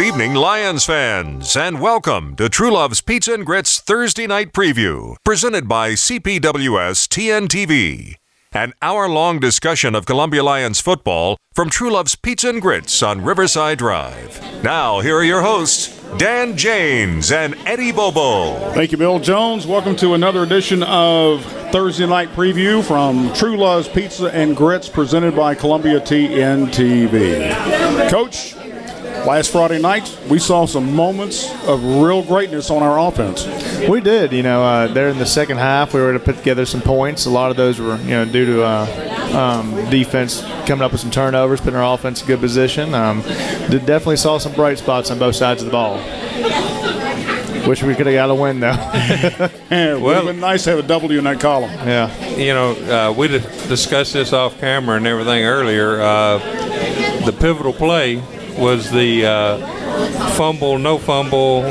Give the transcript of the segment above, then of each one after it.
Good evening, Lions fans, and welcome to True Love's Pizza and Grits Thursday Night Preview, presented by CPWS TNTV. An hour-long discussion of Columbia Lions football from True Love's Pizza and Grits on Riverside Drive. Now, here are your hosts, Dan James and Eddie Bobo. Thank you, Bill Jones. Welcome to another edition of Thursday Night Preview from True Love's Pizza and Grits, presented by Columbia TNTV. Coach, last Friday night, we saw some moments of real greatness on our offense. We did. There in the second half, we were able to put together some points. A lot of those were, due to defense coming up with some turnovers, putting our offense in good position. Definitely saw some bright spots on both sides of the ball. Wish we could have got a win, though. It would have been nice to have a W in that column. Yeah. We discussed this off camera and everything earlier. The pivotal play was the fumble, no fumble,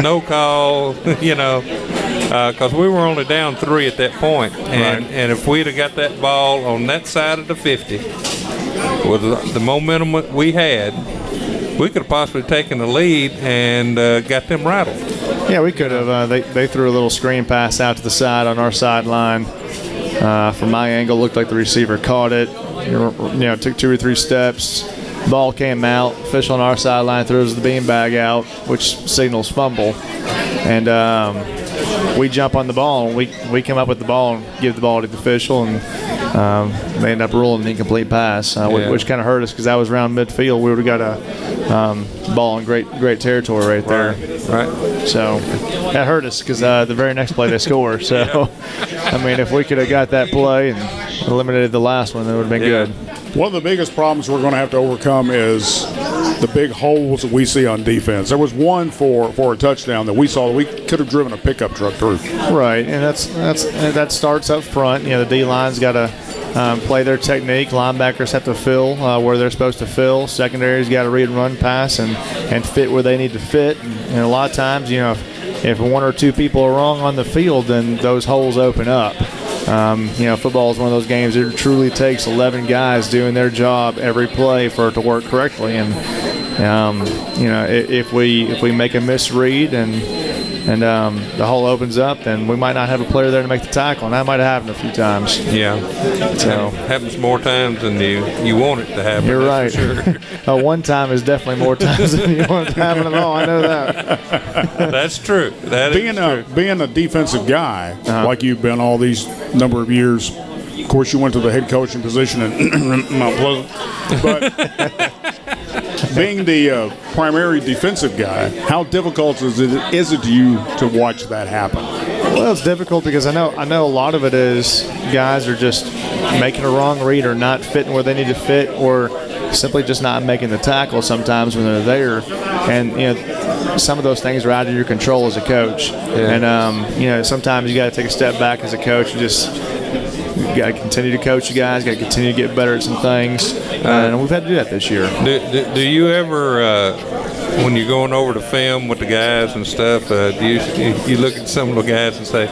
no call, because we were only down 3 at that point. And if we'd have got that ball on that side of the 50, with the momentum we had, we could have possibly taken the lead and got them rattled. Yeah, we could have. They threw a little screen pass out to the side on our sideline. From my angle, looked like the receiver caught it. Took 2 or 3 steps. Ball came out. Official on our sideline throws the beanbag out, which signals fumble. And we jump on the ball, and we come up with the ball and give the ball to the official, and they end up ruling an incomplete pass, which kind of hurt us because that was around midfield. We would have got a ball in great territory right there. Right. So that hurt us because the very next play they score. So, if we could have got that play and eliminated the last one, that would have been good. One of the biggest problems we're going to have to overcome is the big holes that we see on defense. There was one for a touchdown that we saw that we could have driven a pickup truck through. Right, and that starts up front. The D-line's got to play their technique. Linebackers have to fill where they're supposed to fill. Secondary's got to read and run pass and fit where they need to fit. And a lot of times, if 1 or 2 people are wrong on the field, then those holes open up. Football is one of those games that truly takes 11 guys doing their job every play for it to work correctly. And if we make a misread and the hole opens up, then we might not have a player there to make the tackle, and that might have happened a few times. Yeah, so it happens more times than you want it to happen. You're right. Sure. One time is definitely more times than you want it to happen at all. I know that. That's true. Being a defensive guy, like you've been all these number of years. Of course, you went to the head coaching position at Mount Pleasant, but being the primary defensive guy, how difficult is it to you to watch that happen? Well, it's difficult because I know a lot of it is guys are just making a wrong read or not fitting where they need to fit, or simply just not making the tackle sometimes when they're there. And some of those things are out of your control as a coach. Yeah. And sometimes you got to take a step back as a coach and just got to continue to coach you guys, got to continue to get better at some things, and we've had to do that this year. Do you ever, when you're going over the film with the guys and stuff, do you look at some of the guys and say,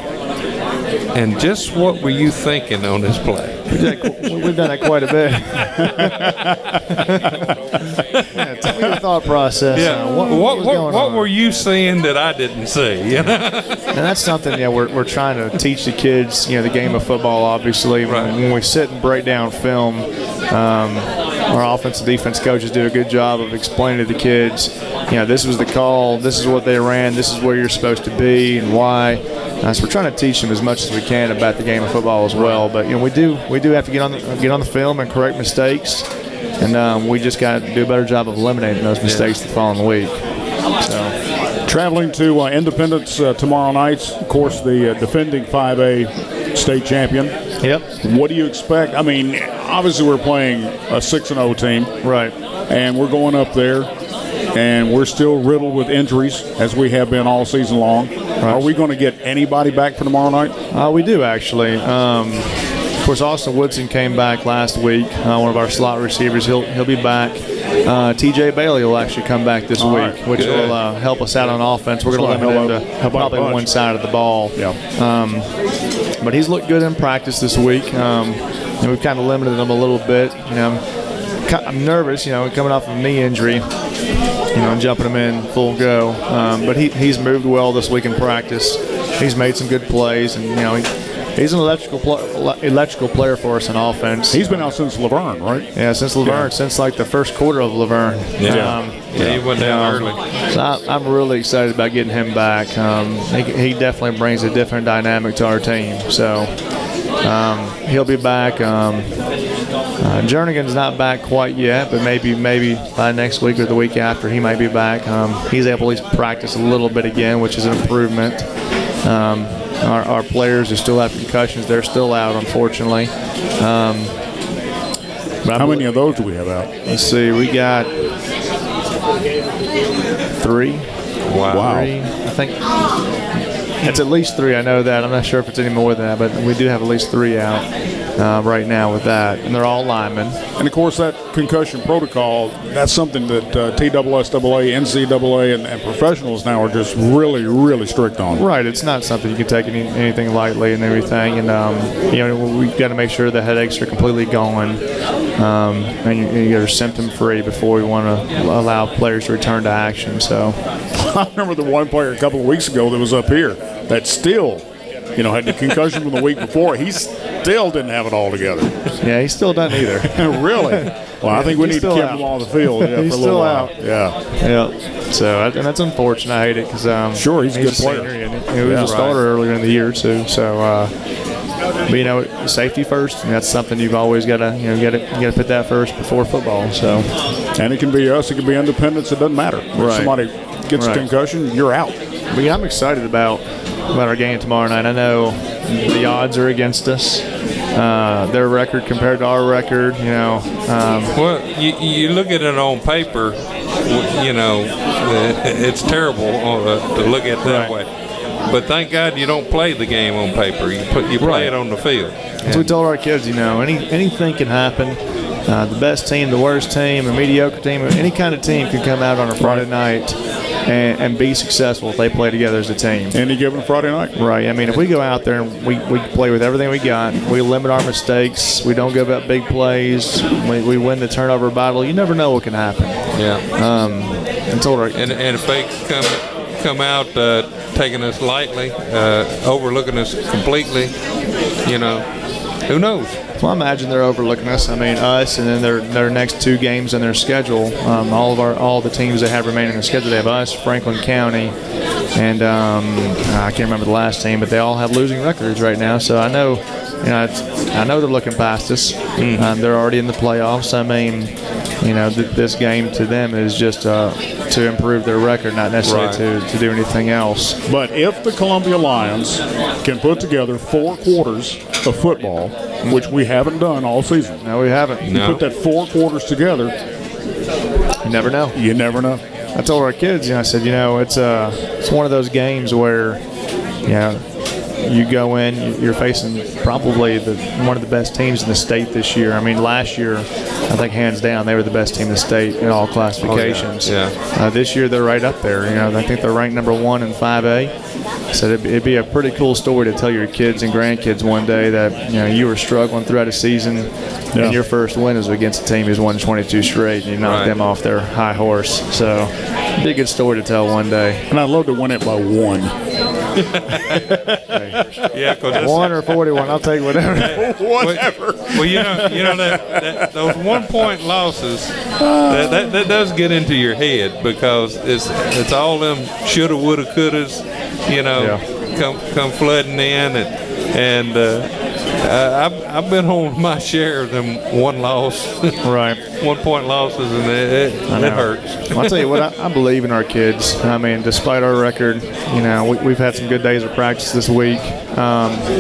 and just what were you thinking on this play? We've done that quite a bit. Tell me your thought process. Yeah. What were you seeing that I didn't see? And that's something we're trying to teach the kids. The game of football. Obviously, when we sit and break down film, our offense and defense coaches do a good job of explaining to the kids. This was the call. This is what they ran. This is where you're supposed to be and why. So we're trying to teach them as much as we can about the game of football as well. But we do have to get on the film and correct mistakes, and we just got to do a better job of eliminating those mistakes the following week. So, traveling to Independence tomorrow night, of course, the defending 5A state champion. Yep. What do you expect? Obviously we're playing a 6-0 team, right? And we're going up there, and we're still riddled with injuries as we have been all season long. Are we going to get anybody back for tomorrow night? We do, actually. Of course, Austin Woodson came back last week, one of our slot receivers. He'll be back. TJ Bailey will actually come back this week, which will help us out on offense. We're going to limit him to probably one side of the ball. Yeah. But he's looked good in practice this week. And we've kind of limited him a little bit. I'm nervous, coming off of a knee injury. and jumping him in full go. But he's moved well this week in practice. He's made some good plays, and he's an electrical player for us in offense. He's been out since Laverne, right? Yeah, since Laverne, since like the first quarter of Laverne. He went down early. So I'm really excited about getting him back. He definitely brings a different dynamic to our team. So he'll be back. Jernigan's not back quite yet, but maybe by next week or the week after he might be back. He's able to practice a little bit again, which is an improvement. Our players who still have concussions, they're still out, unfortunately. How many of those do we have out? Let's see. We got 3. Wow. 3. I think it's at least 3. I know that. I'm not sure if it's any more than that, but we do have at least 3 out right now with that, and they're all linemen. And, of course, that concussion protocol, that's something that TSSAA, NCAA, and professionals now are just really, really strict on. Right. It's not something you can take anything lightly and everything. And, we've got to make sure the headaches are completely gone and you're symptom-free before we want to allow players to return to action. So I remember the one player a couple of weeks ago that was up here that still, had the concussion from the week before. He still didn't have it all together. Yeah, he still doesn't either. Really? Well, I think we need to keep him on the field for a little while. Yeah. So, and that's unfortunate. I hate it because sure, he's a good player. He was a starter earlier in the year too. So, but safety first, and that's something you've always got to put that first before football. So, and it can be us, it can be independents. It doesn't matter. If somebody gets a concussion, you're out. But yeah, I'm excited about our game tomorrow night. I know the odds are against us. Their record compared to our record, Well, you look at it on paper, it's terrible to look at that way. But thank God you don't play the game on paper. You play it on the field. So we told our kids, anything can happen. The best team, the worst team, a mediocre team, any kind of team can come out on a Friday night and be successful if they play together as a team. Any given Friday night? Right. I mean, if we go out there and we play with everything we got, we limit our mistakes, we don't give up big plays, we win the turnover battle, you never know what can happen. Yeah. And if they come out taking us lightly, overlooking us completely, who knows? Well, I imagine they're overlooking us. I mean, us, and then their next 2 games in their schedule. All the teams they have remaining in their schedule. They have us, Franklin County, and I can't remember the last team, but they all have losing records right now. So I know, I know they're looking past us. They're already in the playoffs. I mean, this game to them is just to improve their record, not necessarily to do anything else. But if the Columbia Lions can put together 4 quarters of football, which we haven't done all season. No, we haven't. You put that 4 quarters together. You never know. You never know. I told our kids, I said, it's one of those games where, you go in, you're facing probably one of the best teams in the state this year. I mean, last year, I think hands down, they were the best team in the state in all classifications. This year, they're right up there. I think they're ranked number 1 in 5A. So it'd be a pretty cool story to tell your kids and grandkids one day that you were struggling throughout a season, and your first win is against a team who's won 22 straight, and you knocked them off their high horse. So it'd be a good story to tell one day. And I'd love to win it by 1. Yeah, 1 or 41, I'll take whatever. Whatever. Well, that those 1-point losses that does get into your head because it's all them shoulda, woulda, couldas, come flooding in, and I've been on my share of them 1-point losses, and it hurts. Well, I'll tell you what, I believe in our kids. I mean, despite our record, we've had some good days of practice this week,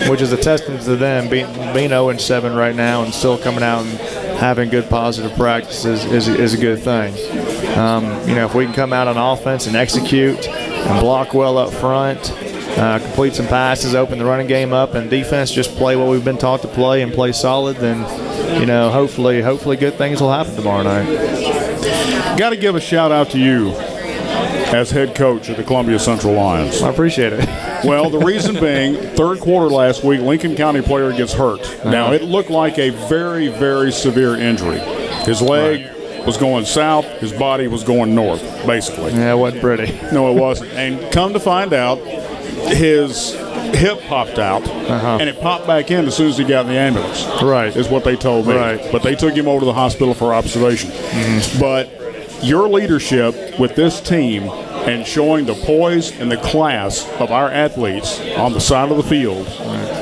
which is a testament to them being 0-7 right now and still coming out and having good positive practices is a good thing. If we can come out on offense and execute and block well up front, complete some passes, open the running game up, and defense just play what we've been taught to play and play solid, then hopefully good things will happen tomorrow night. Got to give a shout out to you as head coach of the Columbia Central Lions. I appreciate it. Well, the reason being, 3rd quarter last week, Lincoln County player gets hurt. Now, it looked like a very, very severe injury. His leg was going south, his body was going north, basically. Yeah, it wasn't pretty. No, it wasn't. And come to find out, his hip popped out, and it popped back in as soon as he got in the ambulance. Right. Is what they told me. Right. But they took him over to the hospital for observation. But your leadership with this team and showing the poise and the class of our athletes on the side of the field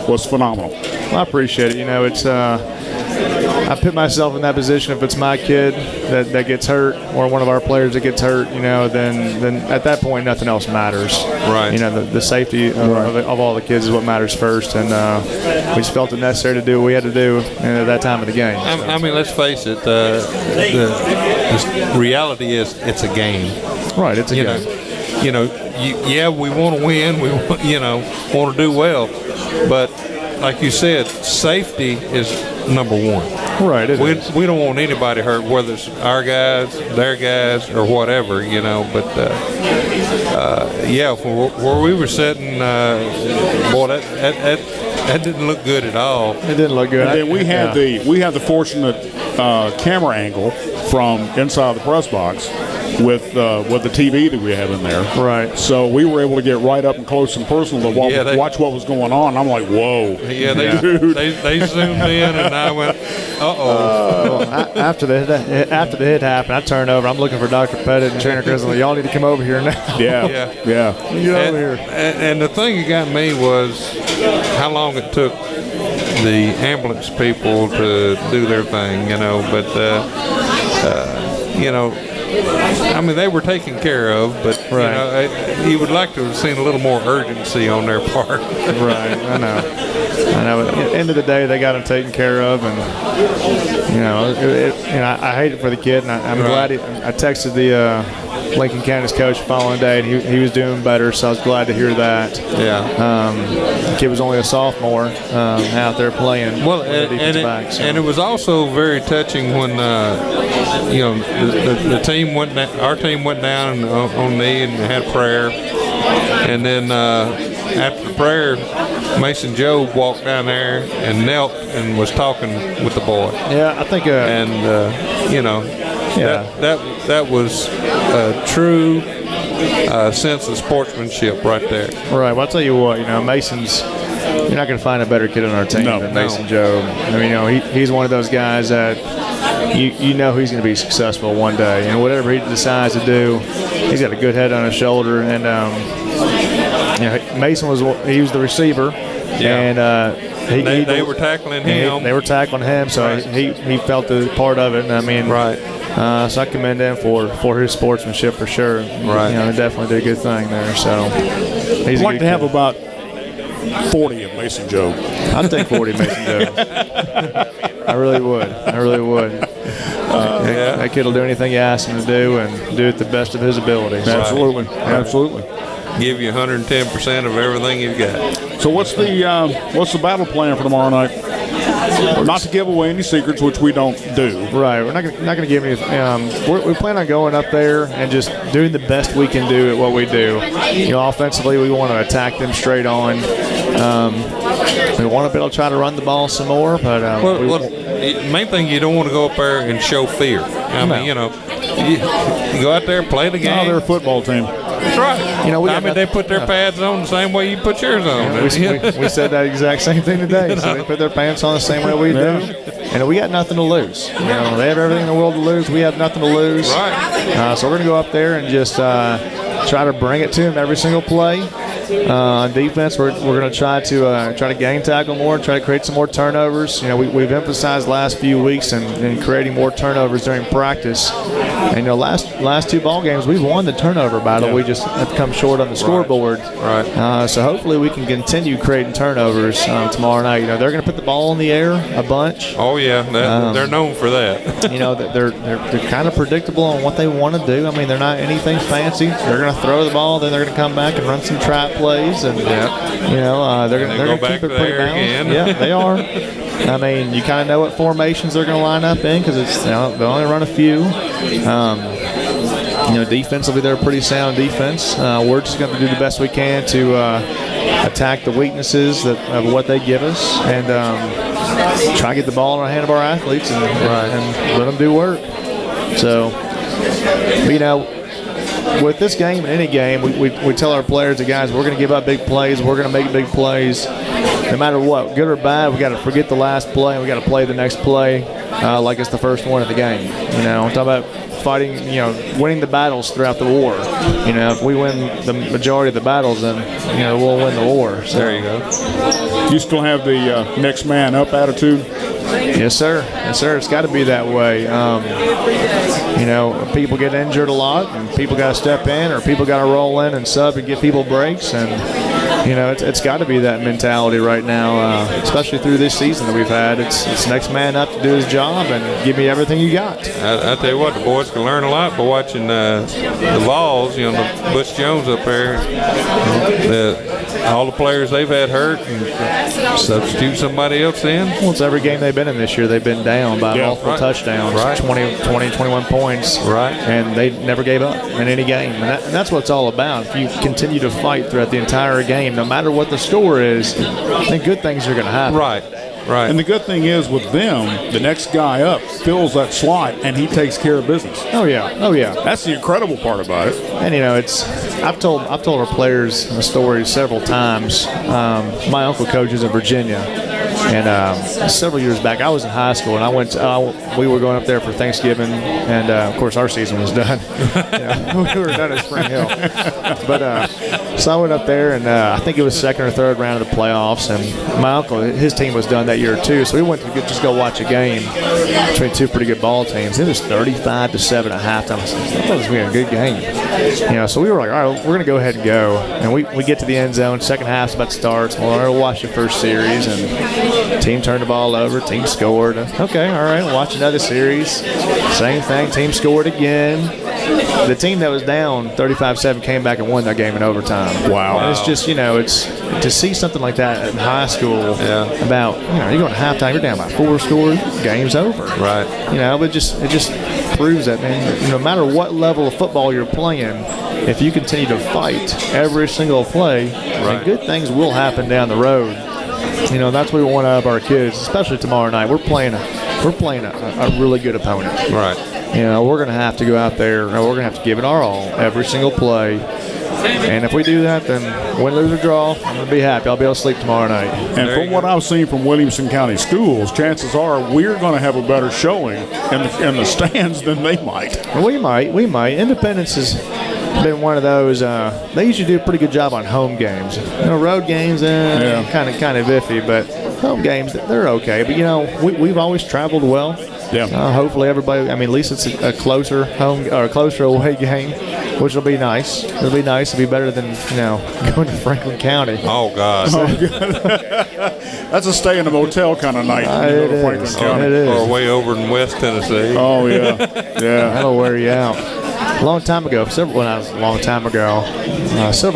was phenomenal. Well, I appreciate it. You know, it's I put myself in that position. If it's my kid that gets hurt or one of our players that gets hurt, you know, then at that point nothing else matters. Right. You know, the safety of all the kids is what matters first, and we just felt it necessary to do what we had to do at that time of the game. I mean, let's face it. The reality is it's a game. Right. It's a game. We want to win. We want to do well, but like you said, safety is number one. Right. We don't want anybody hurt, whether it's our guys, their guys, or whatever, But where we were sitting, boy, that didn't look good at all. It didn't look good. And then we had the fortunate camera angle from inside the press box with the TV that we have in there. Right. So we were able to get right up and close and personal to watch what was going on. I'm like, whoa. Yeah, they zoomed in, and I went, uh-oh. After the hit happened, I turned over. I'm looking for Dr. Pettit and Trainer Grizzly. Y'all need to come over here now. Yeah. Get over here. And the thing that got me was how long it took the ambulance people to do their thing, I mean, they were taken care of, but you would like to have seen a little more urgency on their part. Right, I know. At the end of the day, they got them taken care of, and I hate it for the kid, and I'm glad. I texted the Lincoln County's coach the following day, and he was doing better, so I was glad to hear that. Yeah. The kid was only a sophomore out there playing. Well, and it was also very touching when the team our team went down on knee and had prayer, and then after the prayer, Mason Jobe walked down there and knelt and was talking with the boy. Yeah, I think. That was a true sense of sportsmanship right there. Right. Well, I'll tell you what. Mason's. You're not going to find a better kid on our team than Mason Jobe. I mean, he's one of those guys that he's going to be successful one day, and whatever he decides to do, he's got a good head on his shoulder. And Mason was the receiver, and they were tackling him. They were tackling him, so he felt the part of it. And I mean, so I commend him for his sportsmanship for sure. Right. They definitely did a good thing there. So he's I'd like to have about 40 of Mason Jobe. I'd take 40 Mason Jobe. I really would. That kid will do anything you ask him to do and do it the best of his ability. Absolutely. Give you 110% of everything you've got. So what's the battle plan for tomorrow night? Not to give away any secrets, which we don't do. Right. We're not going to give any. We plan on going up there and just doing the best we can do at what we do. Offensively, we want to attack them straight on. We want to be able to try to run the ball some more, but the main thing, you don't want to go up there and show fear. I mean, you go out there, play the game. Oh, they're a football team. That's right. They put their pads on the same way you put yours on. We said that exact same thing today. So they put their pants on the same way we do. And we got nothing to lose. They have everything in the world to lose. We have nothing to lose. Right. So we're going to go up there and just try to bring it to them every single play. On defense, we're going to try to gang tackle more, try to create some more turnovers. We've emphasized last few weeks in creating more turnovers during practice. And last two ball games, we've won the turnover battle. We just have come short on the scoreboard. Right. So hopefully we can continue creating turnovers tomorrow night. They're going to put the ball in the air a bunch. Oh yeah, they're known for that. They're kind of predictable on what they want to do. I mean, they're not anything fancy. They're going to throw the ball, then they're going to come back and run some trap plays, and they're going to keep it pretty balanced. Yeah, they are. I mean, you kind of know what formations they're going to line up in because they'll only run a few. Defensively, they're a pretty sound defense. We're just going to do the best we can to attack the weaknesses of what they give us and try to get the ball in the hand of our athletes and let them do work. So, with this game and any game, we tell our players, the guys, we're going to give up big plays. We're going to make big plays. No matter what, good or bad, we got to forget the last play and we got to play the next play like it's the first one of the game. I'm talking about fighting, winning the battles throughout the war. If we win the majority of the battles, then, we'll win the war. So. There you go. You still have the next man up attitude? Yes, sir. Yes, sir. It's got to be that way. People get injured a lot, and people got to step in, or people got to roll in and sub and give people breaks, and it's got to be that mentality right now, especially through this season that we've had. It's next man up to do his job and give me everything you got. I tell you what, the boys can learn a lot by watching the Vols. The Butch Jones up there. All the players they've had hurt and substitute somebody else in. Well, it's every game they've been in this year. They've been down by multiple touchdowns, 20, 21 points, and they never gave up in any game. And that's what it's all about. If you continue to fight throughout the entire game, no matter what the score is, then good things are going to happen. Right. And the good thing is with them, the next guy up fills that slot and he takes care of business. Oh yeah. That's the incredible part about it. And I've told our players the story several times. My uncle coaches in Virginia, and several years back, I was in high school, and we were going up there for Thanksgiving, and of course our season was done. We were done at Spring Hill, but so I went up there, and I think it was second or third round of the playoffs, and my uncle, his team was done that year too, so we went to just go watch a game between two pretty good ball teams. It was 35-7 at halftime. I thought it was going to be a good game. So we were like, all right, we're going to go ahead and go. And we get to the end zone, second half's about to start. Well, we'll watch the first series, and team turned the ball over, team scored. Okay, all right, watch another series. Same thing, team scored again. The team that was down 35-7 came back and won that game in overtime. Wow. And it's just, it's to see something like that in high school about, you're going to halftime, you're down by 4 scores, game's over. Right. But it just proves that, man, no matter what level of football you're playing, if you continue to fight every single play, then good things will happen down the road. That's what we want out of our kids, especially tomorrow night. We're playing a really good opponent. Right. We're going to have to go out there and we're going to have to give it our all every single play. And if we do that, then win, lose, or draw, I'm going to be happy. I'll be able to sleep tomorrow night. And from what I've seen from Williamson County schools, chances are we're going to have a better showing in the stands than they might. Well, we might. Independence has been one of those. They usually do a pretty good job on home games. Road games, kind of iffy, but home games, they're okay. But we've always traveled well. Yeah. Hopefully everybody. At least it's a closer home or a closer away game, which will be nice. It'll be nice. It'll be better than going to Franklin County. Oh God. That's a stay in a motel kind of night. It is. County. It is. Or way over in West Tennessee. Oh yeah. That'll wear you out. A long time ago, several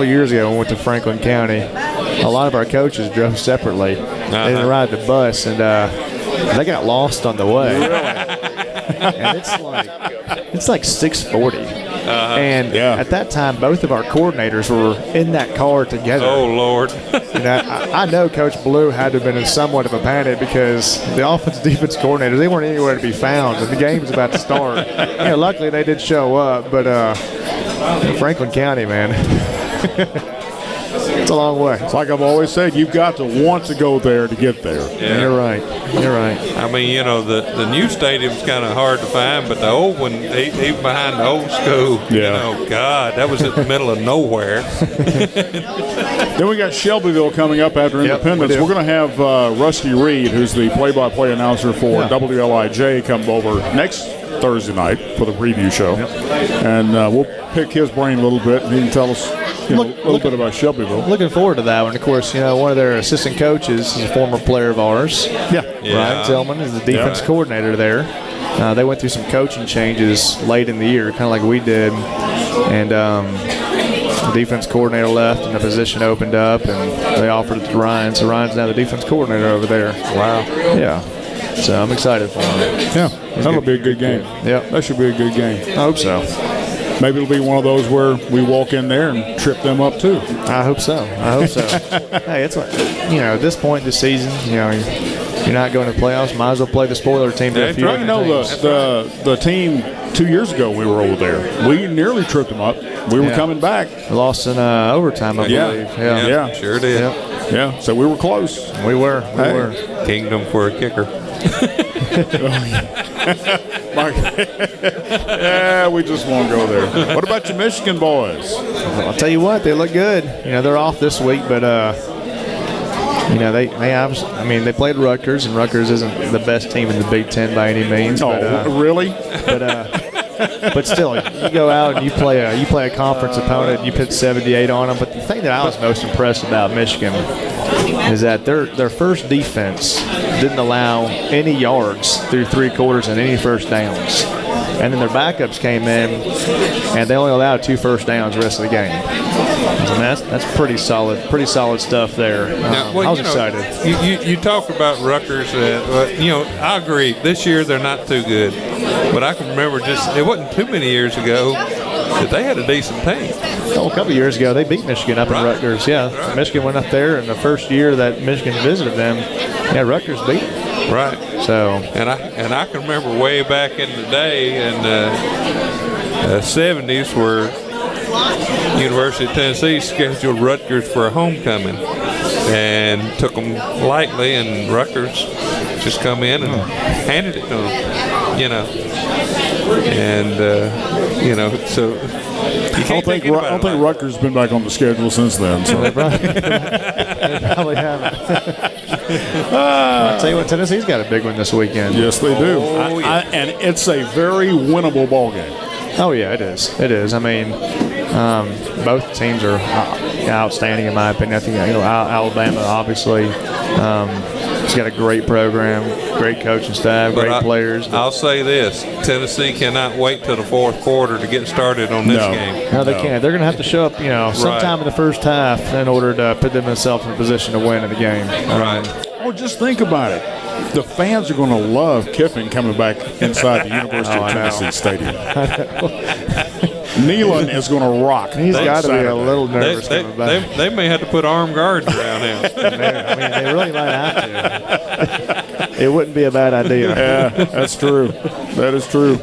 years ago, when we went to Franklin County, a lot of our coaches drove separately. They didn't ride the bus, and they got lost on the way. And it's like 6:40. And at that time, both of our coordinators were in that car together. Oh, Lord. I know Coach Blue had to have been in somewhat of a panic because the offense defense coordinators, they weren't anywhere to be found, and the game was about to start. Luckily, they did show up, but Franklin County, man, it's a long way. It's like I've always said, you've got to want to go there to get there. Yeah. You're right. The new stadium's kind of hard to find, but the old one, even behind the old school, God, that was in the middle of nowhere. Then we got Shelbyville coming up after Independence. We're going to have Rusty Reed, who's the play-by-play announcer for WLIJ, come over next Thursday night for the preview show. And we'll pick his brain a little bit, and he can tell us a little bit about Shelbyville. Looking forward to that one. Of course, one of their assistant coaches is a former player of ours. Ryan Tillman is the defense coordinator there. They went through some coaching changes late in the year, kind of like we did. And the defense coordinator left and the position opened up, and they offered it to Ryan. So Ryan's now the defense coordinator over there. Wow. Yeah. So I'm excited for him. Yeah. That'll be a good game. Yep. That should be a good game. I hope so. Maybe it'll be one of those where we walk in there and trip them up too. I hope so. Hey, it's like, at this point in the season, you're not going to playoffs. Might as well play the spoiler team. The team 2 years ago we were over there. We nearly tripped them up. We were coming back. Lost in overtime, I believe. Yeah. Sure did. Yep. Yeah, so we were close. We were. Kingdom for a kicker. Yeah, we just won't go there. What about your Michigan boys? I'll tell you what, they look good. They're off this week, but they played Rutgers, and Rutgers isn't the best team in the Big Ten by any means. Really? But still, you go out and you play a conference opponent, and you put 78 on them. But the thing that I was most impressed about Michigan is that their first defense didn't allow any yards through 3 quarters and any first downs. And then their backups came in, and they only allowed 2 first downs the rest of the game. And that's pretty solid stuff there. I was excited. You talk about Rutgers. I agree. This year they're not too good, but I can remember it wasn't too many years ago that they had a decent team. A couple years ago, they beat Michigan up in Rutgers. Yeah, right. Michigan went up there, and the first year that Michigan visited them, Rutgers beat them. Right. So and I can remember way back in the day in the 70s where University of Tennessee scheduled Rutgers for a homecoming and took them lightly, and Rutgers just come in and handed it to them, and so I don't think Rutgers has been back on the schedule since then. So. They probably haven't. I'll tell you what, Tennessee's got a big one this weekend. Yes, they do. And it's a very winnable ball game. Oh, yeah, it is. It is. I mean, both teams are outstanding in my opinion. I think Alabama, obviously, has got a great program, great coaching staff, great players. I'll say this: Tennessee cannot wait till the fourth quarter to get started on this game. No, they can't. They're going to have to show up, sometime in the first half in order to put themselves in a position to win in the game. Right. Or just think about it. The fans are going to love Kiffin coming back inside the University of Tennessee Stadium. Neyland is going to rock. He's got to be a little nervous coming back. They may have to put armed guards around him. They really might have to. It wouldn't be a bad idea. Yeah, that's true. That is true.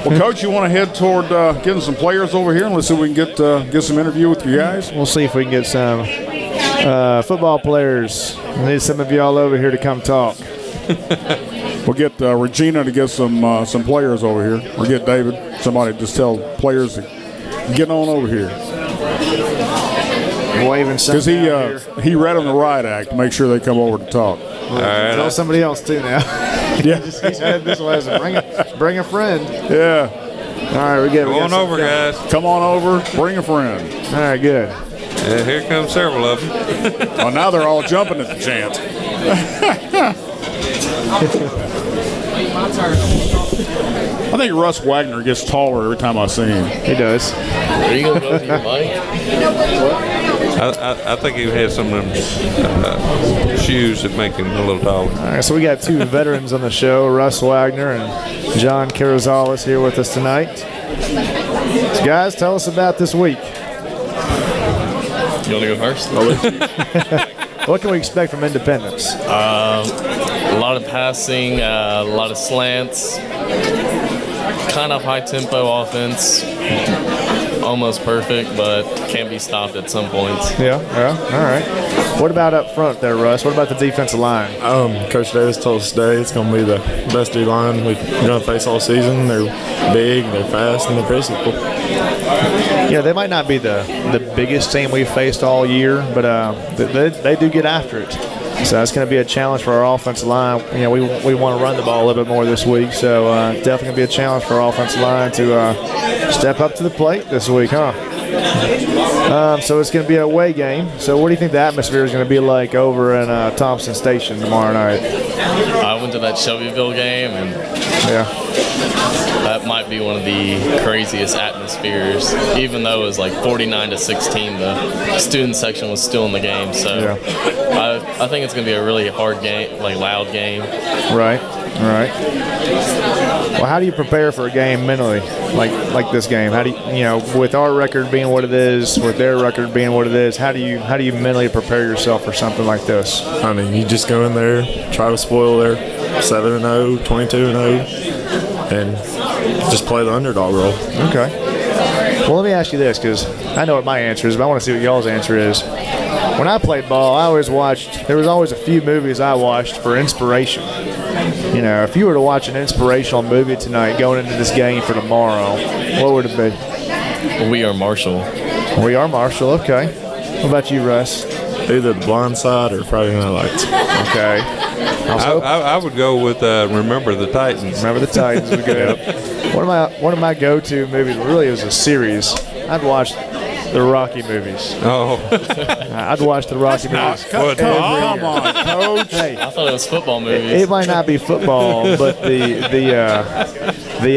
Well, Coach, you want to head toward getting some players over here and let's see if we can get some interview with you guys? We'll see if we can get some football players. We need some of y'all over here to come talk. We'll get Regina to get some players over here. Or get David. Somebody just tell players to get on over here. Waving something because he read them the riot act to make sure they come over to talk. All right, tell somebody else too now. Yeah, he's headed this way. So bring a friend. Yeah. All right, Come on over, guys. Come on over. Bring a friend. All right, good. Here come several of them. Oh, now they're all jumping at the chance. I think Russ Wagner gets taller every time I see him. He does. Are you going to go with your mic? I think he has some of them shoes that make him a little taller. All right, so we got 2 veterans on the show, Russ Wagner and John Carrizales here with us tonight. So guys, tell us about this week. You want to go first? What can we expect from Independence? A lot of passing, a lot of slants, kind of high-tempo offense. Almost perfect, but can't be stopped at some points. Yeah, all right. What about up front there, Russ? What about the defensive line? Coach Davis told us today it's going to be the best D-line we're going to face all season. They're big, they're fast, and they're physical. Yeah, they might not be the biggest team we've faced all year, but they do get after it. So that's going to be a challenge for our offensive line. We want to run the ball a little bit more this week, so definitely going to be a challenge for our offensive line to step up to the plate this week, huh? So it's going to be an away game. So what do you think the atmosphere is going to be like over in Thompson Station tomorrow night? I went to that Shelbyville game, and that might be one of the craziest atmospheres. Even though it was like 49-16, the student section was still in the game. So I think it's going to be a really hard game, like loud game. Right. Well, how do you prepare for a game mentally, like this game? How do you, with our record being what it is, with their record being what it is, how do you mentally prepare yourself for something like this? I mean, you just go in there, try to spoil their 7-0, 22-0. and just play the underdog role. Okay. Well, let me ask you this, because I know what my answer is, but I want to see what y'all's answer is. When I played ball, I always watched, there was always a few movies I watched for inspiration. You know, if you were to watch an inspirational movie tonight going into this game for tomorrow, what would it be? We Are Marshall. We Are Marshall, okay. What about you, Russ? Either The Blind Side or Friday Night Lights. Okay. I would go with Remember the Titans. Remember the Titans was good. One of my go-to movies, really, it was a series. I'd watch the Rocky movies. Oh, I'd watch the Rocky movies. Come on, Coach. Hey, I thought it was football movies. it might not be football, but the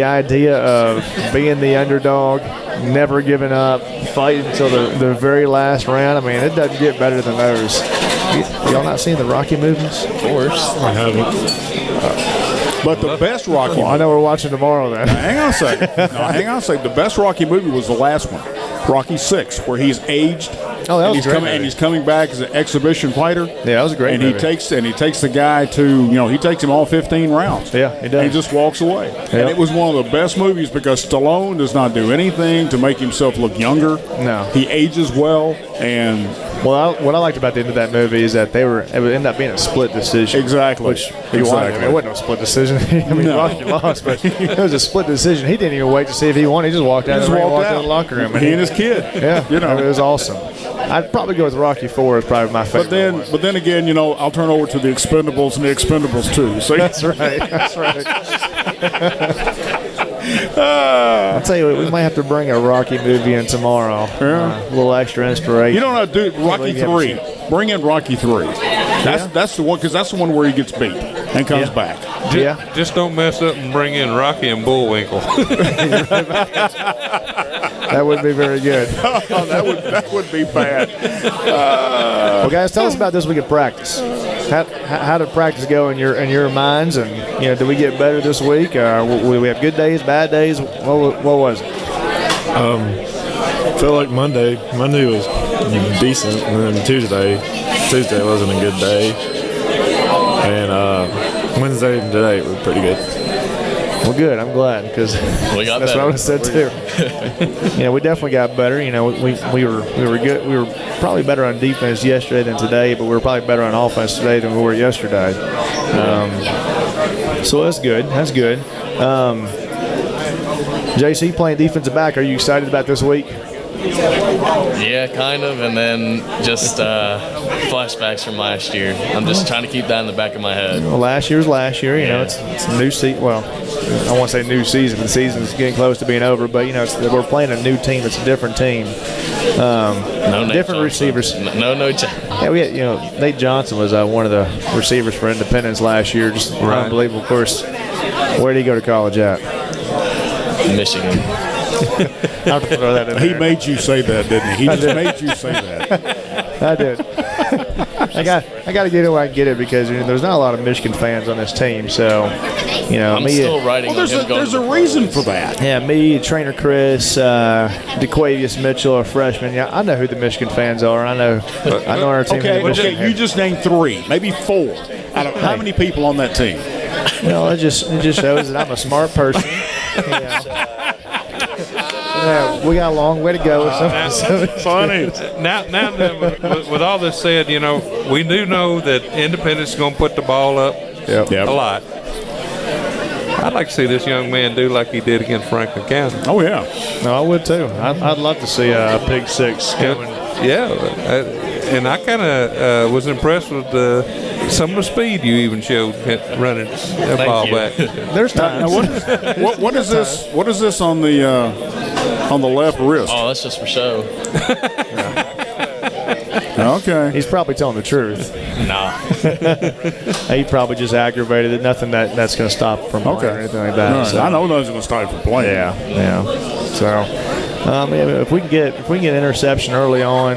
idea of being the underdog, never giving up, fighting until the very last round. I mean, it doesn't get better than those. Y'all not seen the Rocky movies? Of course. I haven't. But the best Rocky Well, I know we're watching tomorrow then. Hang on a second. Hang on a second. The best Rocky movie was the last one, Rocky VI, where he's aged. Oh, that was he's a great coming, movie. and he's coming back as an exhibition fighter. Yeah, that was a great and movie. he takes the guy to, he takes him all 15 rounds. Yeah, he does. And he just walks away. And it was one of the best movies because Stallone does not do anything to make himself look younger. No. He ages well, and Well, what I liked about the end of that movie is that it would end up being a split decision. Exactly. Which, if you want, it wasn't a split decision. I mean, No. Rocky lost, but it was a split decision. He didn't even wait to see if he won. He just walked out of the ring, walked out of the locker room. He and his kid. Yeah, it was awesome. I'd probably go with Rocky IV as probably my favorite. But then again, I'll turn over to the Expendables and the Expendables 2. See? That's right. That's right. I'll tell you what, we might have to bring a Rocky movie in tomorrow. Yeah. A little extra inspiration. You don't have to do Rocky 3. Bring in Rocky 3. That's the one, because that's the one where he gets beat and comes back. Yeah. just don't mess up and bring in Rocky and Bullwinkle. That would be very good. that would be bad. Well, guys, tell us about this week of practice. How did practice go in your minds? And did we get better this week? Will we have good days, bad days? What was it? I feel like Monday was decent, and then Tuesday wasn't a good day, and Wednesday and today were pretty good. Well, good. I'm glad because We got that's better. what I would have said too. We definitely got better. We were good. We were probably better on defense yesterday than today, but we were probably better on offense today than we were yesterday. So that's good. That's good. JC playing defensive back. Are you excited about this week? Yeah, kind of, and then just flashbacks from last year. I'm just trying to keep that in the back of my head. Well, last year's last year. Yeah. It's a new season. Well, I won't say new season. The season's getting close to being over, but we're playing a new team. It's a different team. No Nate Different Johnson. receivers. No. Yeah, we had, Nate Johnson was one of the receivers for Independence last year. Just unbelievable. Of course, where did he go to college at? Michigan. I'll have to throw that in He there. made you say that, didn't he? He just made you say that. I did. I got to get it where I can get it because there's not a lot of Michigan fans on this team. So, I'm me. still writing on him going There's to a the reason for that. Yeah, me, trainer Chris, DeQuavius Mitchell, a freshman. Yeah, I know who the Michigan fans are. I know our team. Okay, Michigan. you just named 3, maybe 4. Out of how many people on that team? It just shows that I'm a smart person. We got a long way to go. Funny. Now with all this said, we do know that Independence is going to put the ball up Yep. a lot. I'd like to see this young man do like he did against Franklin County. Oh, yeah. No, I would too. I'd love to see a pick six coming. Yeah, and I kind of was impressed with some of the speed you even showed running that ball you. back. There's times. What is this? What is this on the left wrist? Oh, that's just for show. Okay. He's probably telling the truth. Nah. He probably just aggravated it. Nothing that's going to stop him from playing or anything like that. All right. So, I know nothing's going to stop you from playing. yeah. So, if we can get interception early on,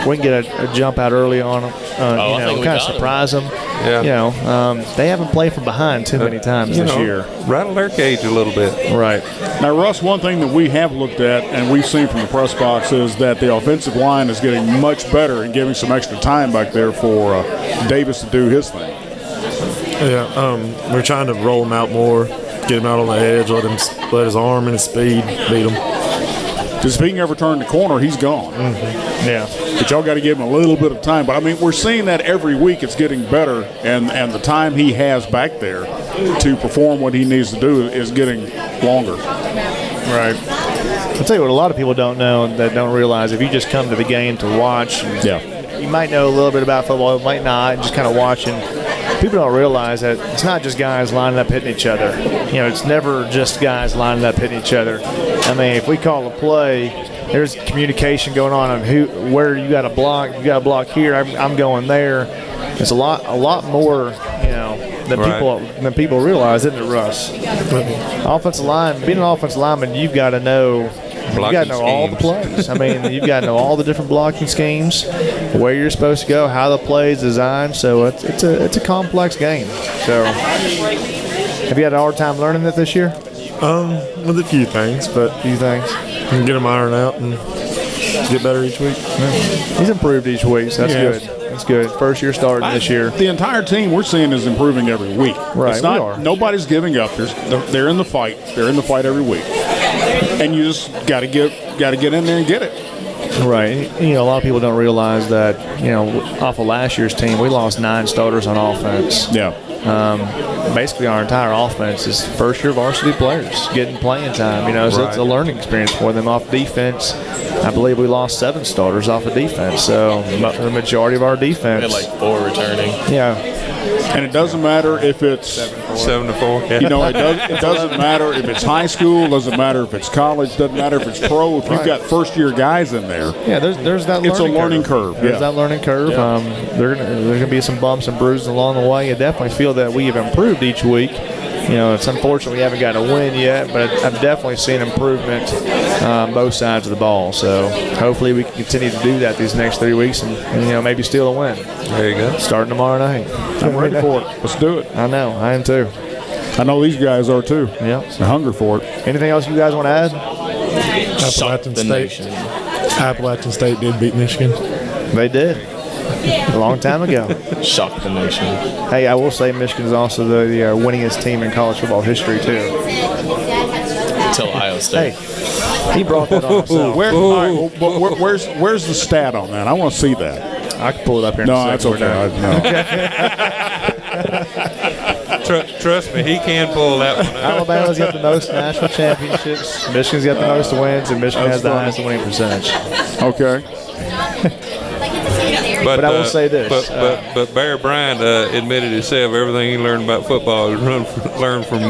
we can get a jump out early on. I think we kind of got him. surprise them. Yeah. They haven't played from behind too many times this year. Rattle their cage a little bit. Right. Now, Russ, one thing that we have looked at and we've seen from the press box is that the offensive line is getting much better and giving some extra time back there for Davis to do his thing. Yeah, we're trying to roll them out more. get him out on the edge, let his arm and his speed beat him. Because if he can ever turn the corner, he's gone. Yeah. But y'all got to give him a little bit of time. But, I mean, we're seeing that every week it's getting better, and the time he has back there to perform what he needs to do is getting longer. Right. I'll tell you what a lot of people don't know and that don't realize, if you just come to the game to watch, you might know a little bit about football, you might not, just kind of watching. People don't realize that it's not just guys lining up hitting each other. You know, it's never just guys lining up hitting each other. I mean, if we call a play, there's communication going on where you got to block. You got to block here. I'm going there. It's a lot more, you know, than people realize, isn't it, Russ? Offensive line, being an offensive lineman, you've got to know. You got to know all the plays. I mean, you've got to know all the different blocking schemes, where you're supposed to go, how the play is designed. So it's a complex game. So, have you had a hard time learning it this year? With a few things, but and get them ironed out and get better each week. He's improved each week, so that's good. That's good. First year starting this year. The entire team we're seeing is improving every week. Right, it's not, nobody's giving up. They're in the fight. They're in the fight every week, and you just got to get in there and get it. Right. You know, a lot of people don't realize that, you know, off of last year's team, we lost 9 starters on offense. Yeah. Basically, our entire offense is first-year varsity players getting playing time. You know, so it's a learning experience for them. Off defense, I believe we lost 7 starters off of defense. So the majority of our defense. We had like 4 returning. Yeah. And it doesn't matter if it's 7 to 4. You know, it doesn't matter if it's high school. Doesn't matter if it's college. Doesn't matter if it's pro. If you've got first-year guys in there, yeah, there's that. It's a learning curve. There's that learning curve. Yeah. There's gonna be some bumps and bruises along the way. I definitely feel that we have improved each week. You know, it's unfortunate we haven't got a win yet, but I've definitely seen improvement on both sides of the ball. So hopefully we can continue to do that these next 3 weeks and you know, maybe steal a win. There you go. Starting tomorrow night. I'm ready for it. Let's do it. I know. I am too. I know these guys are too. Yeah. They're hungry for it. Anything else you guys want to add? Appalachian State did beat Michigan. They did. A long time ago. Shocked the nation. Hey, I will say Michigan is also the winningest team in college football history, too. Until Ohio State. Hey, he brought that on himself. Where's the stat on that? I want to see that. I can pull it up here in a No, second. that's okay. Trust me, he can pull that one up. Alabama's got the most national championships. Michigan's got the most wins, and Michigan has the highest winning percentage. Okay. But I will say this. But Barry Bryant admitted himself everything he learned about football was learned from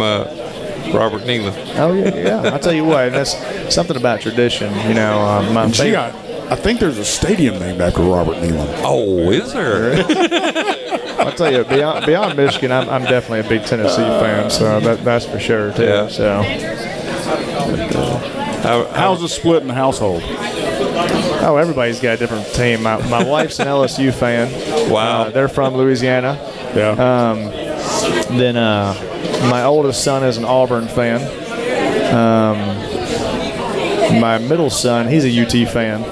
Robert Nealon. Oh, yeah. I'll tell you what, that's something about tradition. You know, my favorite. I think there's a stadium named after Robert Nealon. Oh, is there? I'll tell you, beyond Michigan, I'm definitely a big Tennessee fan, so that's for sure, too. Yeah. So. How's the split in the household? Oh, everybody's got a different team. My wife's an LSU fan. Wow. They're from Louisiana. Yeah. Then my oldest son is an Auburn fan. My middle son, he's a UT fan.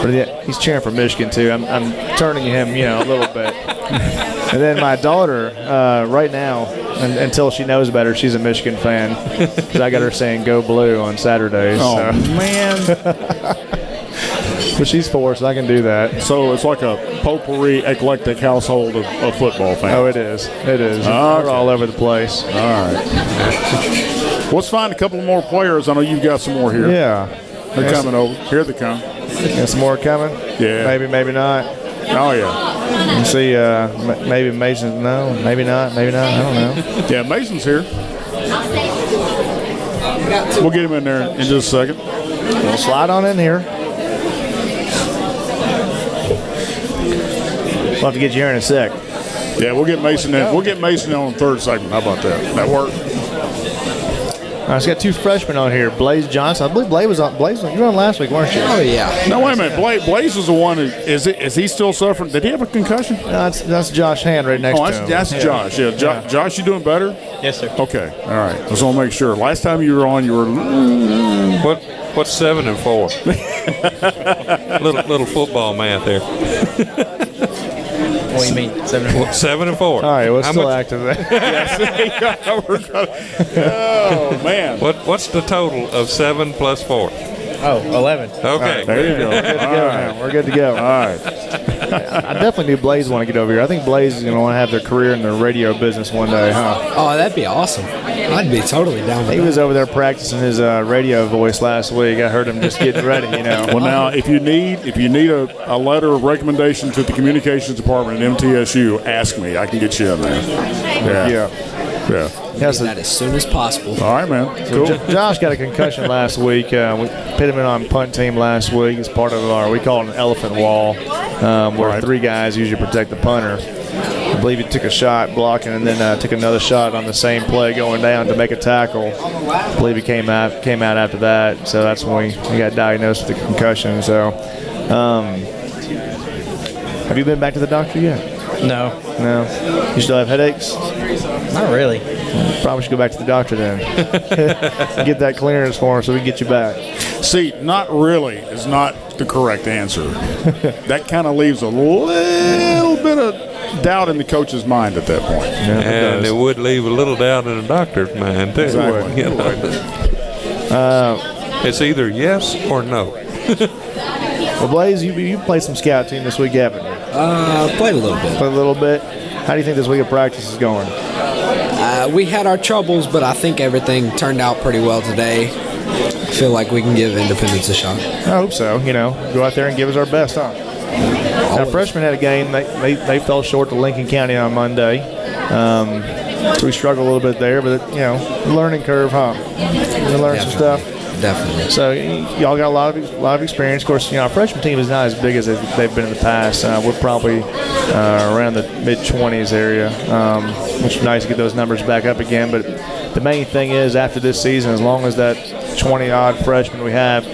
But he's cheering for Michigan, too. I'm turning him, you know, a little bit. And then my daughter, right now, until she knows better, she's a Michigan fan. Because I got her saying "Go Blue" on Saturdays. Oh, so. man. But she's 4, so I can do that. So it's like a potpourri, eclectic household of football fans. Oh, it is. It is. Okay. We're all over the place. All right. Let's find a couple more players. I know you've got some more here. Yeah. They're coming over. Here they come. Got some more coming? Yeah. Maybe not. Oh, yeah. You see, maybe Mason. No, maybe not. I don't know. Yeah, Mason's here. We'll get him in there in just a second. We'll slide on in here. We'll have to get you here in a sec. Yeah, we'll get Mason in. We'll get Mason in on the third segment. How about that? That work? All right, it's got 2 freshmen on here. Blaze Johnson. I believe Blaze was on. You were on last week, weren't you? Oh, yeah. No, wait a minute. Blaze is the one. Is he still suffering? Did he have a concussion? No, that's Josh Hand right next to him. That's Josh. Yeah. Josh, you doing better? Yes, sir. Okay. All right. I just want to make sure. Last time you were on, you were. What's 7 and 4? little football math there. What do you mean, 7 and 4? 7 and 4. All right, we're How still much- active there. Oh, man. What's the total of 7 plus 4? Oh, 11. Okay. There you go. We're good to go. All right. I definitely knew Blaze want to get over here. I think Blaze is going to want to have their career in the radio business one day, huh? Oh, that'd be awesome. I'd be totally down with He that. was over there practicing his radio voice last week. I heard him just getting ready, you know. Well, now, if you need a letter of recommendation to the communications department at MTSU, ask me. I can get you in there. Yeah. Yeah. Yes, That as soon as possible. All right, man. Cool. Josh got a concussion last week. We put him in on punt team last week as part of we call it an elephant wall, where 3 guys usually protect the punter. I believe he took a shot blocking and then took another shot on the same play going down to make a tackle. I believe he came out after that, so that's when we got diagnosed with the concussion. So, have you been back to the doctor yet? No, No. You still have headaches? not really. Probably should go back to the doctor then. Get that clearance for him so we can get you back. See, not really is not the correct answer. That kind of leaves a little bit of doubt in the coach's mind at that point. And it would leave a little doubt in the doctor's mind, too. Exactly. You know? It's either yes or no. Well, Blaze, you played some scout team this week, haven't you? Played a little bit. Played a little bit. How do you think this week of practice is going? We had our troubles, but I think everything turned out pretty well today. I feel like we can give Independence a shot. I hope so. You know, go out there and give us our best, huh? Now, freshmen had a game. They fell short to Lincoln County on Monday. So we struggled a little bit there, but, learning curve, huh? We learned some stuff. Definitely. So y'all got a lot of experience. Of course, our freshman team is not as big as they've been in the past. We're probably around the mid-20s area, which is nice to get those numbers back up again. But the main thing is, after this season, as long as that 20-odd freshmen we have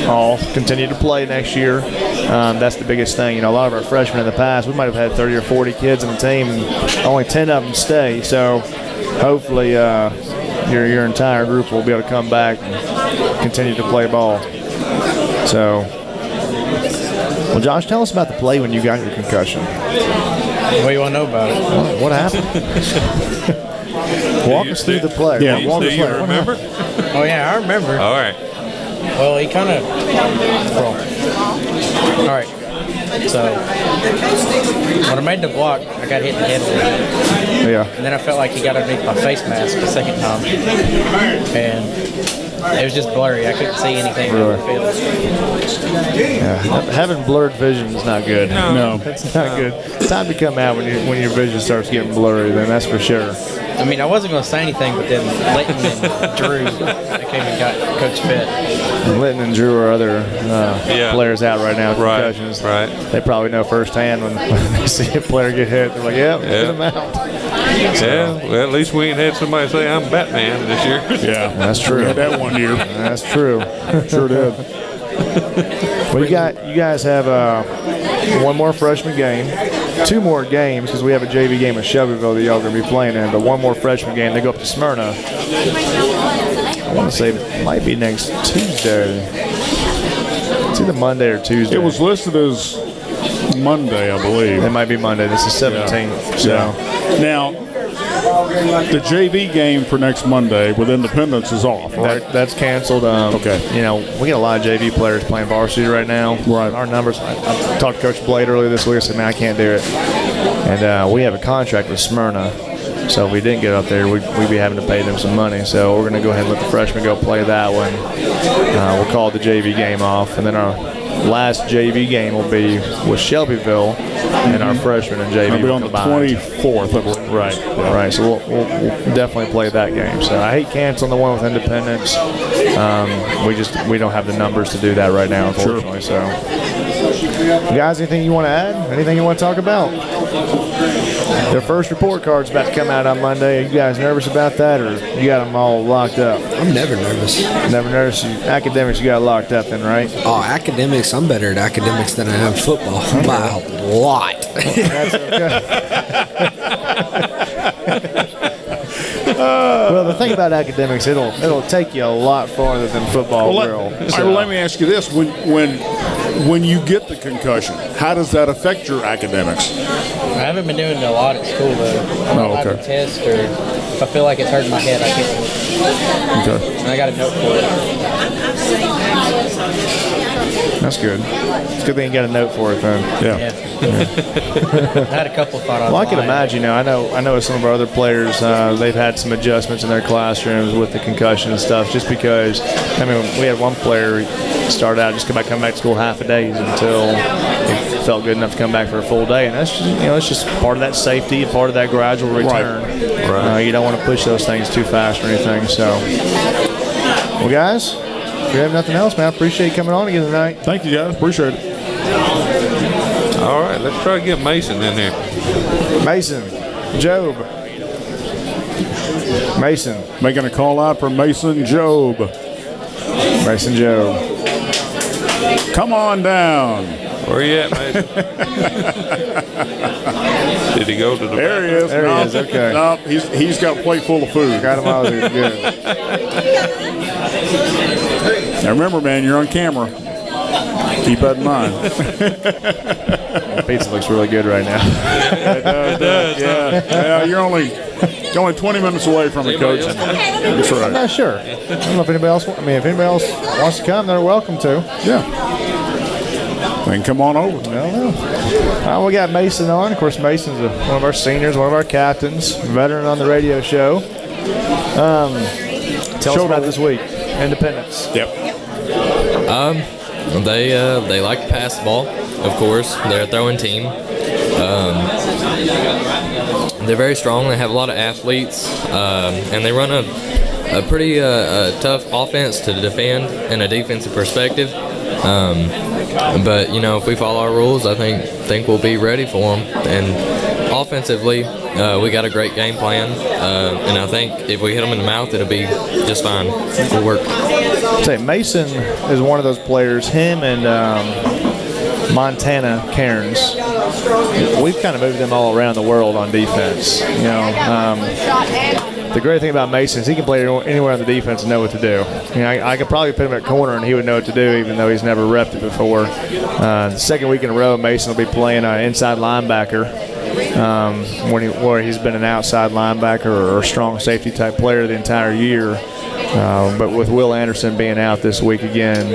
all continue to play next year, that's the biggest thing. A lot of our freshmen in the past, we might have had 30 or 40 kids on the team, and only 10 of them stay. So hopefully your entire group will be able to come back and continue to play ball. So, well, Josh, tell us about the play when you got your concussion. What do you want to know about it? What happened? Walk us through the play. Yeah, walk Do us you through it. remember? Oh, yeah, I remember. All right. Well, he kind of. All right. So, when I made the block, I got hit in the head a little bit. Yeah. And then I felt like he got underneath my face mask the second time. And it was just blurry. I couldn't see anything on the field. Yeah. Having blurred vision is not good. No. It's not good. It's time to come out when your vision starts getting blurry, then that's for sure. I mean, I wasn't going to say anything, but then Leighton and Drew came and got Coach fit. Litton and Drew are other players out right now with Right, concussions. right. They probably know firsthand when they see a player get hit. They're like, get him out. Yeah, well, at least we ain't had somebody say I'm Batman this year. Yeah. That's true. We had that one year. That's true. Sure did. Well, you guys have one more freshman game, 2 more games because we have a JV game at Shelbyville that y'all are going to be playing in, but 1 more freshman game. They go up to Smyrna. I want to say it might be next Tuesday. It's either Monday or Tuesday. It was listed as Monday, I believe. It might be Monday. This is 17th. So. Now, the JV game for next Monday with Independence is off, right? That's canceled. Okay. We get a lot of JV players playing varsity right now. Right. Our numbers. I talked to Coach Blade earlier this week. I said, man, I can't do it. And we have a contract with Smyrna. So if we didn't get up there, we'd be having to pay them some money. So we're going to go ahead and let the freshmen go play that one. We'll call the JV game off. And then our last JV game will be with Shelbyville and our freshmen and JV It'll be on the combined. 24th, I believe. Right. So we'll definitely play that game. So I hate canceling the one with Independence. We don't have the numbers to do that right now, unfortunately. So, you guys, anything you want to add? Anything you want to talk about? Their first report card's about to come out on Monday. Are you guys nervous about that, or you got them all locked up? I'm never nervous. Never nervous. Academics, you got locked up then, right? Oh, academics, I'm better at academics than I am football by a lot. That's okay. Well, the thing about academics, it'll take you a lot farther than football will. Let me ask you this: when when you get the concussion, how does that affect your academics? I haven't been doing a lot at school though. I'm not allowed to test, or if I feel like it's hurting my head, I can't. Okay. And I got a note for it. That's good. It's a good thing you got a note for it then. Yeah. I had a couple thought on. Well, I can imagine. I know some of our other players. They've had some adjustments in their classrooms with the concussion and stuff. Just because, we had one player start out just coming back to school half a day until he felt good enough to come back for a full day, and that's just, it's just part of that safety, part of that gradual return. Right. You don't want to push those things too fast or anything. So, well, guys, if you have nothing else, man, I appreciate you coming on again tonight. Thank you, guys. Appreciate it. All right, let's try to get Mason in here. Mason, Job. Mason. Making a call out for Mason Job. Mason Job. Come on down. Where you at, Mason? Did he go to the There he is. There he is, okay. No, he's got a plate full of food. Got him out of here. Good. Now remember, man, you're on camera. Keep that in mind. Pizza looks really good right now. It does. Yeah, you're only 20 minutes away from it, Coach. That's right. I'm not sure. I don't know if anybody else. If anybody else wants to come, they're welcome to. Yeah. Then come on over. I don't know. We got Mason on. Of course, Mason's one of our seniors, one of our captains, veteran on the radio show. Tell us about this week. Independence. Yep. They like to pass the ball, of course. They're a throwing team. They're very strong. They have a lot of athletes, and they run a pretty tough offense to defend in a defensive perspective. But if we follow our rules, I think we'll be ready for them. And offensively, we got a great game plan, and I think if we hit them in the mouth, it'll be just fine. It'll work. Say Mason is one of those players. Him and Montana Cairns. We've kind of moved them all around the world on defense. The great thing about Mason is he can play anywhere on the defense and know what to do. I could probably put him at corner and he would know what to do, even though he's never repped it before. The second week in a row, Mason will be playing inside linebacker, where he's been an outside linebacker or strong safety type player the entire year. But with Will Anderson being out this week again,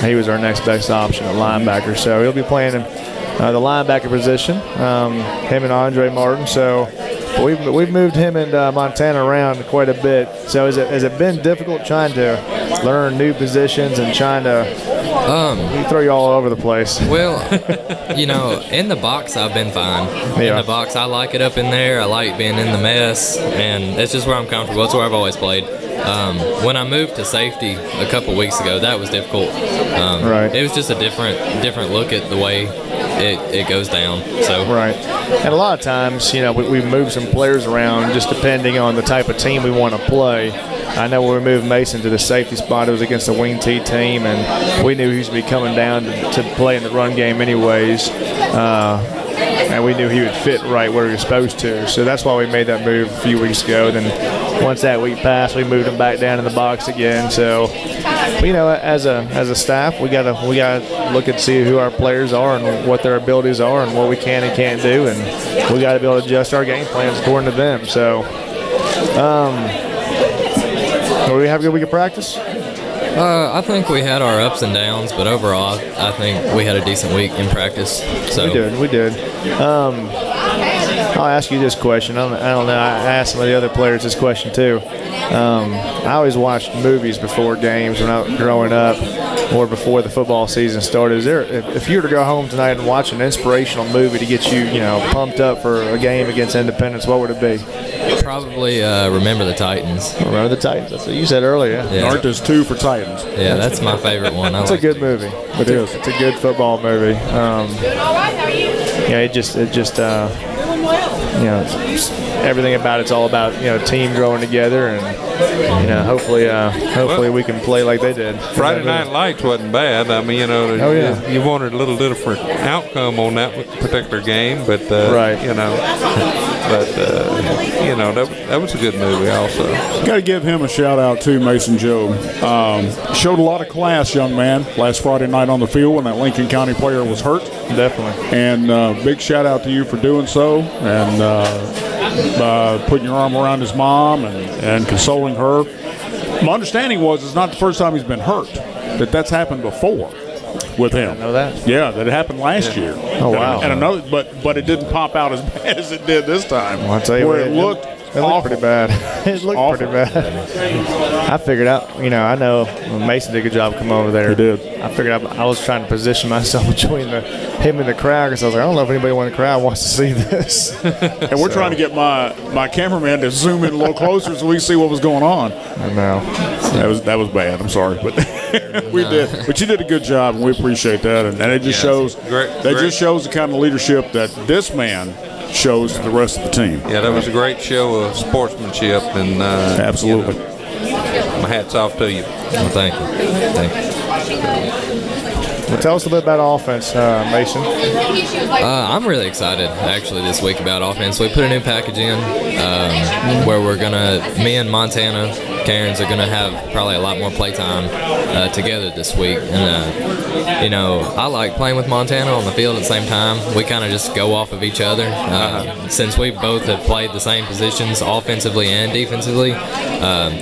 he was our next best option at linebacker. So he'll be playing the linebacker position, him and Andre Martin. So we've moved him and Montana around quite a bit. So has it been difficult trying to learn new positions and trying to we throw you all over the place? Well, in the box I've been fine. In the box, I like it up in there. I like being in the mess, and it's just where I'm comfortable. It's where I've always played. When I moved to safety a couple weeks ago, that was difficult. Right. It was just a different look at the way it goes down. So right. And a lot of times, we move some players around just depending on the type of team we want to play. I know when we moved Mason to the safety spot, it was against the wing T team, and we knew he was going to be coming down to play in the run game anyways. And we knew he would fit right where he was supposed to. So that's why we made that move a few weeks ago. Then once that week passed, we moved him back down in the box again. So, as a staff, we gotta look and see who our players are and what their abilities are and what we can and can't do, and we got to be able to adjust our game plans according to them. So, do we have a good week of practice? I think we had our ups and downs, but overall, I think we had a decent week in practice. So We did. I'll ask you this question. I don't know. I asked some of the other players this question too. I always watched movies before games when I was growing up, or before the football season started. If you were to go home tonight and watch an inspirational movie to get you, pumped up for a game against Independence, what would it be? Probably Remember the Titans. Remember the Titans. That's what you said earlier. Yeah. Art is 2 for Titans. Yeah, that's my favorite one. It's a good movie. It is. It's a good football movie. Everything about it's all about team growing together, and hopefully we can play like they did. Friday Night Lights wasn't bad. I mean, you wanted a little different outcome on that particular game, but right. But that was a good movie also. Got to give him a shout out too, Mason Jobe. Showed a lot of class, young man, last Friday night on the field when that Lincoln County player was hurt. Definitely. And big shout out to you for doing so and putting your arm around his mom and consoling her. My understanding was it's not the first time he's been hurt. That's happened before with him. I know that. Yeah, that happened last year. Oh wow! And another, but it didn't pop out as bad as it did this time. Well, I'll tell you where what, it looked pretty bad. It looked Awful. pretty bad. I figured out, I know Mason did a good job coming over there. He did. I figured I was trying to position myself between him and the crowd because I was like, I don't know if anybody in the crowd wants to see this. And we're trying to get my cameraman to zoom in a little closer so we can see what was going on. I know. That was bad. I'm sorry, but we did. But you did a good job, and we appreciate that. And it just shows just shows the kind of leadership that this man shows to the rest of the team. Yeah, that was a great show of sportsmanship, and absolutely. My hat's off to you. Well, thank you. Well, tell us a little bit about offense, Mason. I'm really excited, actually, this week about offense. We put a new package in where me and Montana Cairns are going to have probably a lot more playtime together this week. And, I like playing with Montana on the field at the same time. We kind of just go off of each other. Since we both have played the same positions offensively and defensively,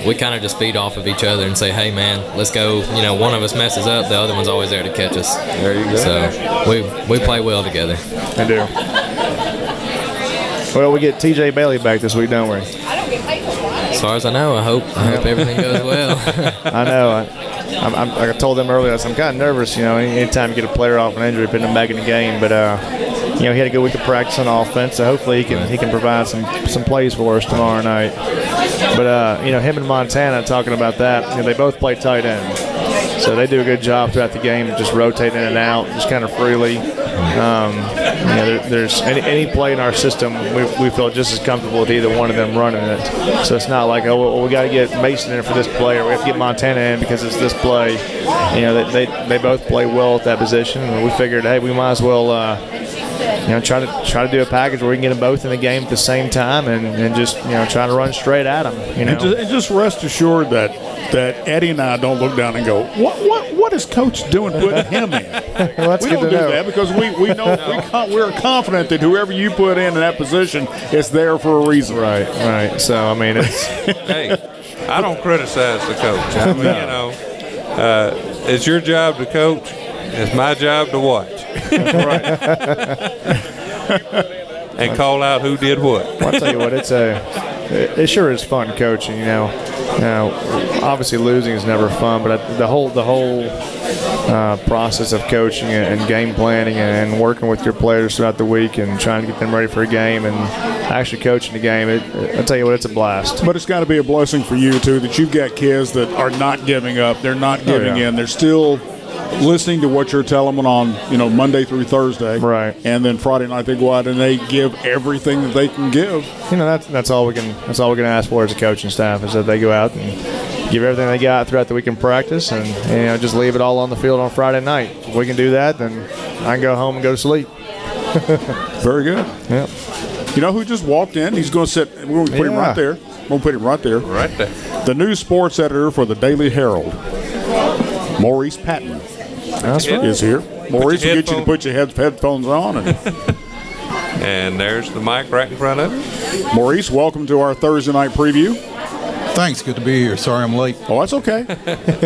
we kind of just feed off of each other and say, hey, man, let's go. One of us messes up, the other one's always there to catch us. There you go. So we play well together. I do. Well, we get TJ Bailey back this week, don't we? As far as I know, I hope everything goes well. I know. I told them earlier, I'm kind of nervous, anytime you get a player off an injury, putting him back in the game. But, he had a good week of practice on offense, so hopefully he can provide some plays for us tomorrow night. But, him and Montana, talking about that, they both play tight end. So they do a good job throughout the game, just rotating in and out, just kind of freely. There's any play in our system, we feel just as comfortable with either one of them running it. So it's not like, we got to get Mason in for this play, or we have to get Montana in because it's this play. They both play well at that position, and we figured, hey, we might as well try to do a package where we can get them both in the game at the same time and just try to run straight at them. And just rest assured that Eddie and I don't look down and go, what is Coach doing putting him in? Well, we don't do that because we know we're confident that whoever you put in that position is there for a reason. Right. So it's Hey, I don't criticize the coach. I mean, it's your job to coach. It's my job to watch. And call out who did what. Well, I'll tell you what, it sure is fun coaching. Obviously losing is never fun, but the whole process of coaching and game planning and working with your players throughout the week and trying to get them ready for a game and actually coaching the game, I'll tell you what, it's a blast. But it's got to be a blessing for you too that you've got kids that are not giving up. They're not giving in. They're still listening to what you're telling them on, Monday through Thursday. Right. And then Friday night they go out and they give everything that they can give. That's all we can ask for as a coaching staff is that they go out and give everything they got throughout the week in practice and just leave it all on the field on Friday night. If we can do that, then I can go home and go to sleep. Very good. Yep. You know who just walked in? He's going to sit. We're going to put him right there. We're going to put him right there. Right there. The new sports editor for the Daily Herald, Maurice Patton. That's right. Is here. Maurice will get you to put your headphones on. And there's the mic right in front of him. Maurice, welcome to our Thursday night preview. Thanks. Good to be here. Sorry I'm late. Oh, that's okay.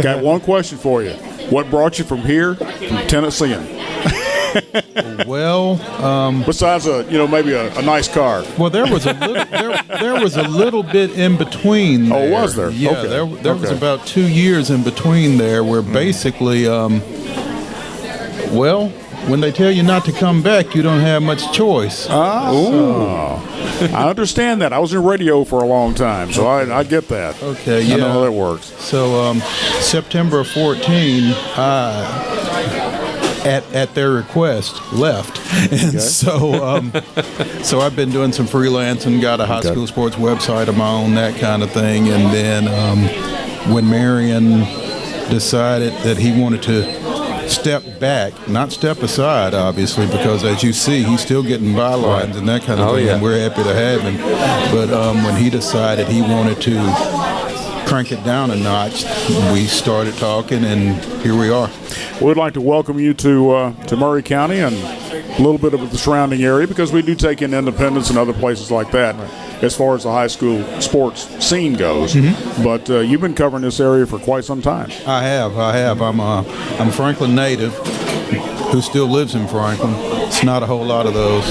Got one question for you. What brought you from here from Tennessee? Well, besides maybe a nice car. Well, there was a little there was a little bit in between there. Oh, was there? Yeah, okay. there was about 2 years in between there where basically when they tell you not to come back, you don't have much choice. I understand that. I was in radio for a long time, so I get that. Okay, yeah. I know how that works. So September of 14, at their request, left. And so I've been doing some freelance and got a high school sports website of my own, that kind of thing. And then when Marion decided that he wanted to step back, not step aside, obviously, because as you see, he's still getting bylines and that kind of thing, and we're happy to have him. But when he decided he wanted to crank it down a notch, we started talking, and here we are. We'd like to welcome you to Maury County and a little bit of the surrounding area, because we do take in Independence and other places like that as far as the high school sports scene goes. But you've been covering this area for quite some time. I have. I'm a Franklin native who still lives in Franklin. It's not a whole lot of those.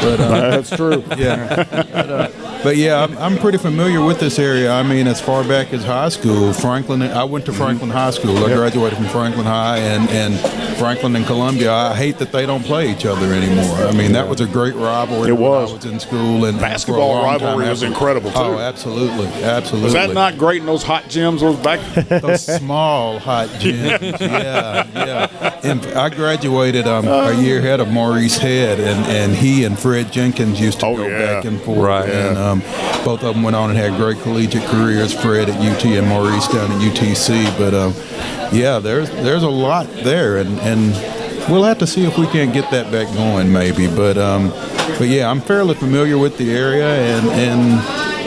But, that's true. Yeah. But yeah, I'm pretty familiar with this area. I mean, as far back as high school, Franklin. I went to Franklin High School. I graduated from Franklin High, and Franklin and Columbia. I hate that they don't play each other anymore. I mean, that was a great rivalry. When I was in school, and basketball rivalry was incredible too. Oh, absolutely. Was that not great in those hot gyms? Those small hot gyms. Yeah. And I graduated a year ahead of Maurice Head, and he and Fred Jenkins used to go back and forth. Right. And both of them went on and had great collegiate careers. Fred at UT and Maurice down at UTC. But there's a lot there, and we'll have to see if we can't get that back going, maybe. But yeah, I'm fairly familiar with the area, and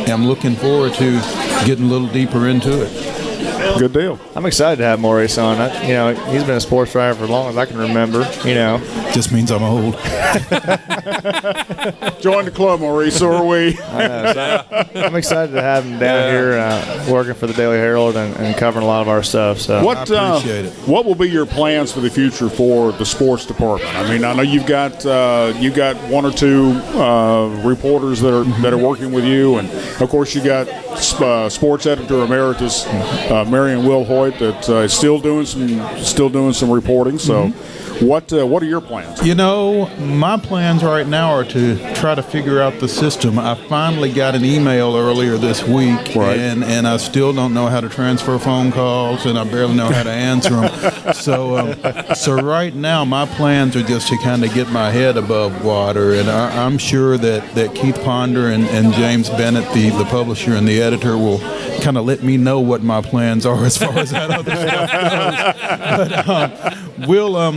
I'm looking forward to getting a little deeper into it. Good deal. I'm excited to have Maurice on. He's been a sports writer for as long as I can remember. Just means I'm old. Join the club, Maurice. So are we. I know, so I'm excited to have him down here working for the Daily Herald and covering a lot of our stuff. So I appreciate it. What will be your plans for the future for the sports department? I mean, I know you've got one or two reporters that are working with you, and of course you got sports editor emeritus Marion Will Hoyt that is still doing some reporting. So. What are your plans? My plans right now are to try to figure out the system. I finally got an email earlier this week, and I still don't know how to transfer phone calls, and I barely know how to answer them. So right now my plans are just to kind of get my head above water, and I'm sure that Keith Ponder and James Bennett, the publisher and the editor, will kind of let me know what my plans are as far as that other stuff goes. But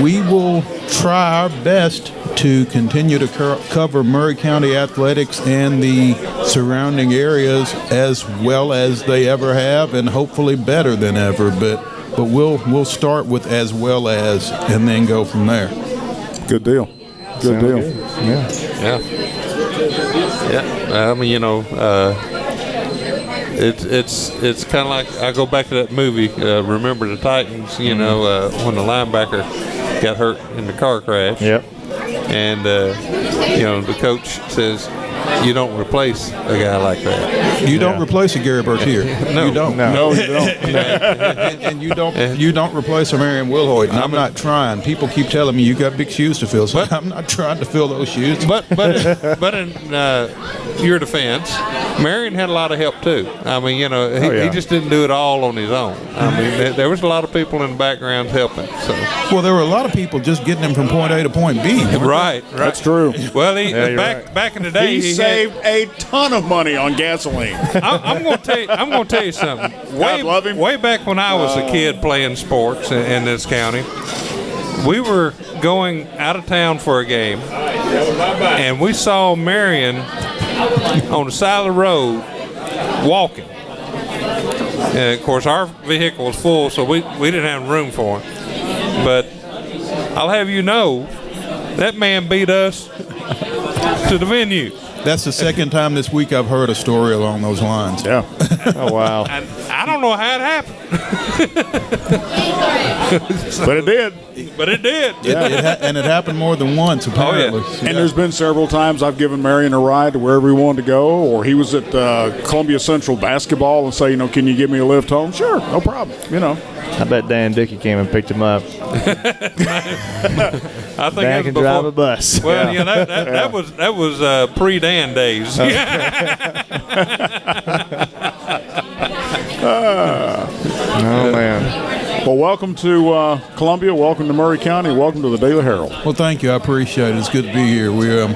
we will try our best to continue to cover Maury County athletics and the surrounding areas as well as they ever have, and hopefully better than ever. But we'll start with as well as, and then go from there. Good deal. Good deal. Good. Yeah. I mean, it's kind of like, I go back to that movie, Remember the Titans, when the linebacker got hurt in the car crash. Yep. And, the coach says, you don't replace a guy like that. You don't replace a Gary Bertier. No. You don't. No, you don't. And you don't replace a Marion Wilhoit. And I'm not trying. People keep telling me you got big shoes to fill, so I'm not trying to fill those shoes. But in your defense, Marion had a lot of help too. I mean, he just didn't do it all on his own. I mean, there was a lot of people in the background helping. So. Well, there were a lot of people just getting him from point A to point B. Right. That's true. Well, back in the day, he saved a ton of money on gasoline. I'm going to tell you something. Way back when I was a kid playing sports in this county, we were going out of town for a game, and we saw Marion on the side of the road walking. And of course, our vehicle was full, so we didn't have room for him. But I'll have you know, that man beat us to the venue. That's the second time this week I've heard a story along those lines. Yeah. Oh, wow. And I don't know how it happened. But it did. But it did. And it happened more than once, apparently. Oh, yeah. And there's been several times I've given Marion a ride to wherever he wanted to go, or he was at Columbia Central basketball and say, can you give me a lift home? Sure, no problem. I bet Dan Dickey came and picked him up. I think Dan can drive a bus. Well, that was pre-Dan days. Oh, man. Well, welcome to Columbia. Welcome to Maury County. Welcome to the Daily Herald. Well, thank you. I appreciate it. It's good to be here. We're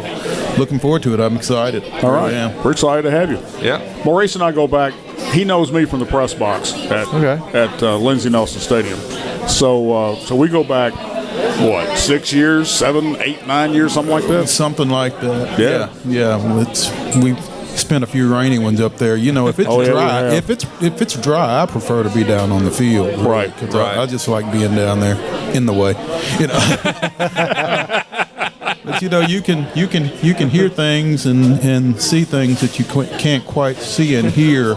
looking forward to it. I'm excited. All right. We're excited to have you. Yeah. Maurice and I go back. He knows me from the press box at Lindsey Nelson Stadium. So we go back, what, 6 years, 7, 8, 9 years, something like that? Something like that. Yeah. Yeah. We spent a few rainy ones up there. You know, if it's dry, if it's dry, I prefer to be down on the field. Really, Right. Because I just like being down there in the way. You know. But you know, you can hear things and see things that you can't quite see and hear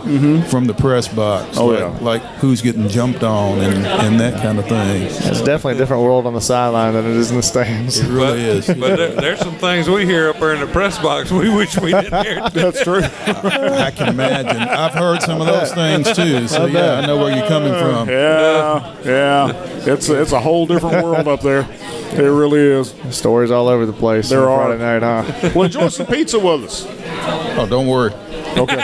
from the press box. Like who's getting jumped on and that kind of thing. It's definitely a different world on the sideline than it is in the stands. It really is. But there's some things we hear up there in the press box we wish we didn't hear. That's true. I can imagine. I've heard some of those things too. So yeah, I know where you're coming from. Yeah. It's a whole different world up there. It really is. Stories all over the place. There are. Friday night, huh? Well, enjoy some pizza with us. Oh, don't worry. Okay.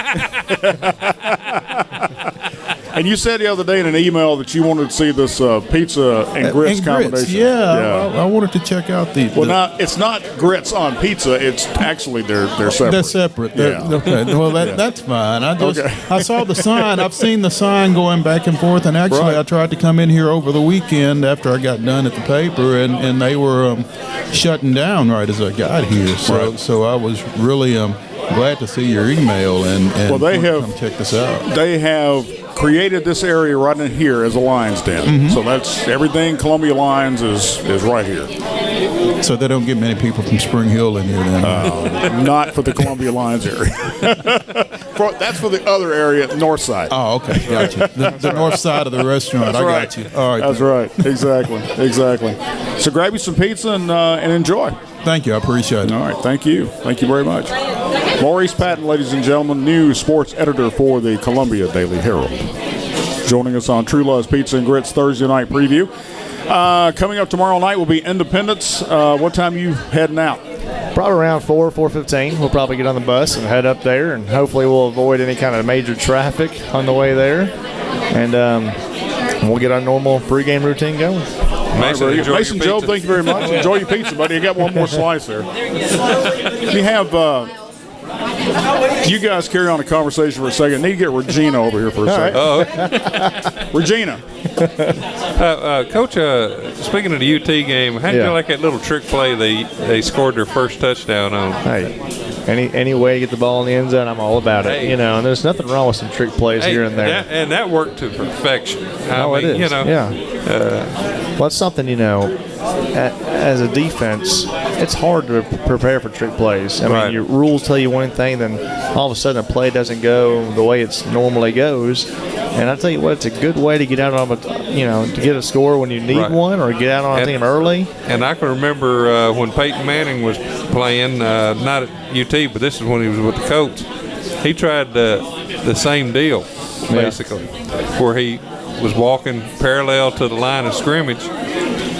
And you said the other day in an email that you wanted to see this pizza and grits combination. Yeah. I wanted to check out the. Well, now it's not grits on pizza. It's actually they're separate. They're separate. Okay. Well, that's fine. I saw the sign. I've seen the sign going back and forth. And actually, I tried to come in here over the weekend after I got done at the paper, and they were shutting down right as I got here. So I was really glad to see your email and well, they have come check this out. They have created this area right in here as a Lions Den. So that's everything Columbia Lions is right here. So they don't get many people from Spring Hill in here then? Not for the Columbia Lions area. That's for the other area, north side. Oh, okay. Gotcha. The north side of the restaurant. That's I got you. All right. That's right. Exactly. So grab you some pizza and enjoy. Thank you. I appreciate it. All right. Thank you. Thank you very much. Maurice Patton, ladies and gentlemen, new sports editor for the Columbia Daily Herald. Joining us on True Love's Pizza and Grits Thursday night preview. Coming up tomorrow night will be Independence. What time are you heading out? Probably around 4:15. We'll probably get on the bus and head up there, and hopefully we'll avoid any kind of major traffic on the way there. And we'll get our normal pregame routine going. Mason Joe, thank you very much. Enjoy your pizza, buddy. You got one more slice there. You have... You guys carry on a conversation for a second. Need to get Regina over here for a second. Oh, Regina. Coach, speaking of the UT game, how did you like that little trick play they scored their first touchdown on? Hey, any way to get the ball in the end zone, I'm all about it. You know, and there's nothing wrong with some trick plays here and there. And that worked to perfection. It is. You know, well, it's something, you know, as a defense, it's hard to prepare for trick plays. I mean, your rules tell you one thing, then all of a sudden a play doesn't go the way it normally goes. And I tell you what, it's a good way to get out on to get a score when you need one, or get out on a team early. And I can remember when Peyton Manning was playing, not at UT, but this is when he was with the Colts. He tried the same deal, basically, where he was walking parallel to the line of scrimmage,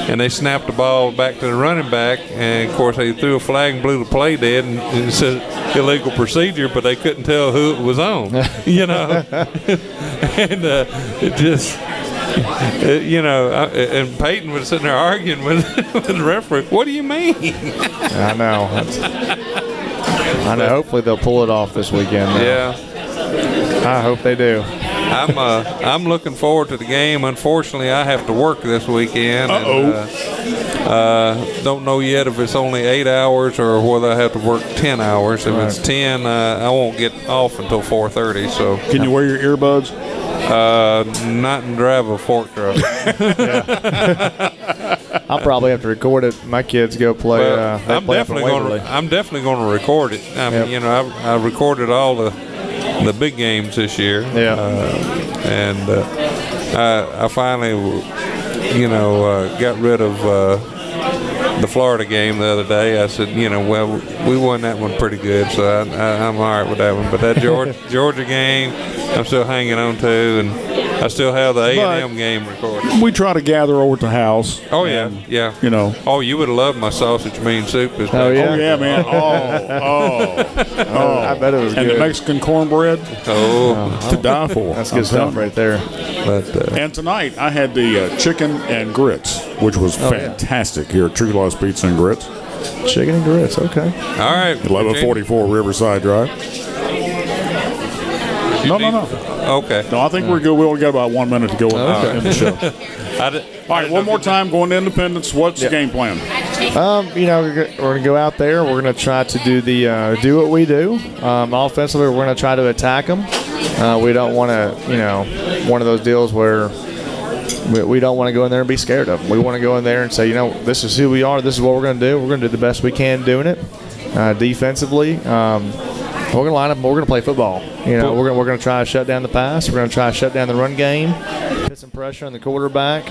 and they snapped the ball back to the running back, and of course they threw a flag and blew the play dead, and it said illegal procedure, but they couldn't tell who it was on, you know. And it just, and Peyton was sitting there arguing with the referee. What do you mean? I know. Hopefully they'll pull it off this weekend, though. Yeah. I hope they do. I'm looking forward to the game. Unfortunately, I have to work this weekend. Don't know yet if it's only 8 hours or whether I have to work 10 hours. If it's 10, I won't get off until 4:30. So can you wear your earbuds? Not and drive a fork truck. I'll probably have to record it. My kids go play. Well, I'm definitely going to record it. I mean, I recorded all the big games this year. And I finally, got rid of the Florida game the other day. I said, we won that one pretty good, so I'm all right with that one. But that Georgia game, I'm still hanging on to, and I still have the A&M game recorded. We try to gather over at the house. Oh, yeah. Oh, you would have loved my sausage bean soup. Oh, yeah, man. I bet it was and good. And the Mexican cornbread. To die for. That's good stuff right there. But, and tonight I had the chicken and grits, which was fantastic here at True Love's Pizza and Grits. Chicken and grits, okay. All right. 1144 Riverside Drive. No. Okay. No, I think we're good. We only got about 1 minute to go in the show. All right, one more time, going to Independence. What's the game plan? We're going to go out there. We're going to try to do what we do. Offensively, we're going to try to attack them. We don't want to, one of those deals where we don't want to go in there and be scared of them. We want to go in there and say, this is who we are. This is what we're going to do. We're going to do the best we can doing it. Defensively, we're going to line up and we're going to play football. We're going to try to shut down the pass. We're going to try to shut down the run game, put some pressure on the quarterback,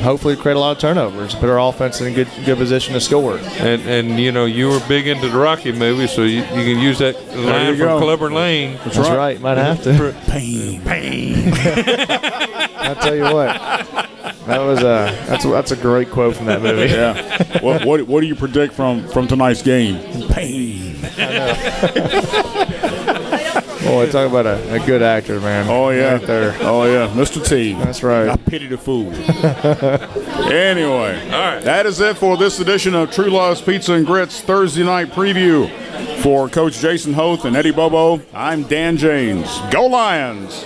hopefully create a lot of turnovers, put our offense in a good position to score. And you were big into the Rocky movie, so you can use that line from Clubber Lane. That's right. Might have to. Pain. I'll tell you what. That's a great quote from that movie. Yeah. What do you predict from tonight's game? Pain. Boy, talk about a good actor, man. Oh, yeah. Right there. Oh, yeah. Mr. T. That's right. I pity the fool. Anyway, all right. That is it for this edition of True Love's Pizza and Grits Thursday night preview. For Coach Jason Hoth and Eddie Bobo, I'm Dan James. Go Lions!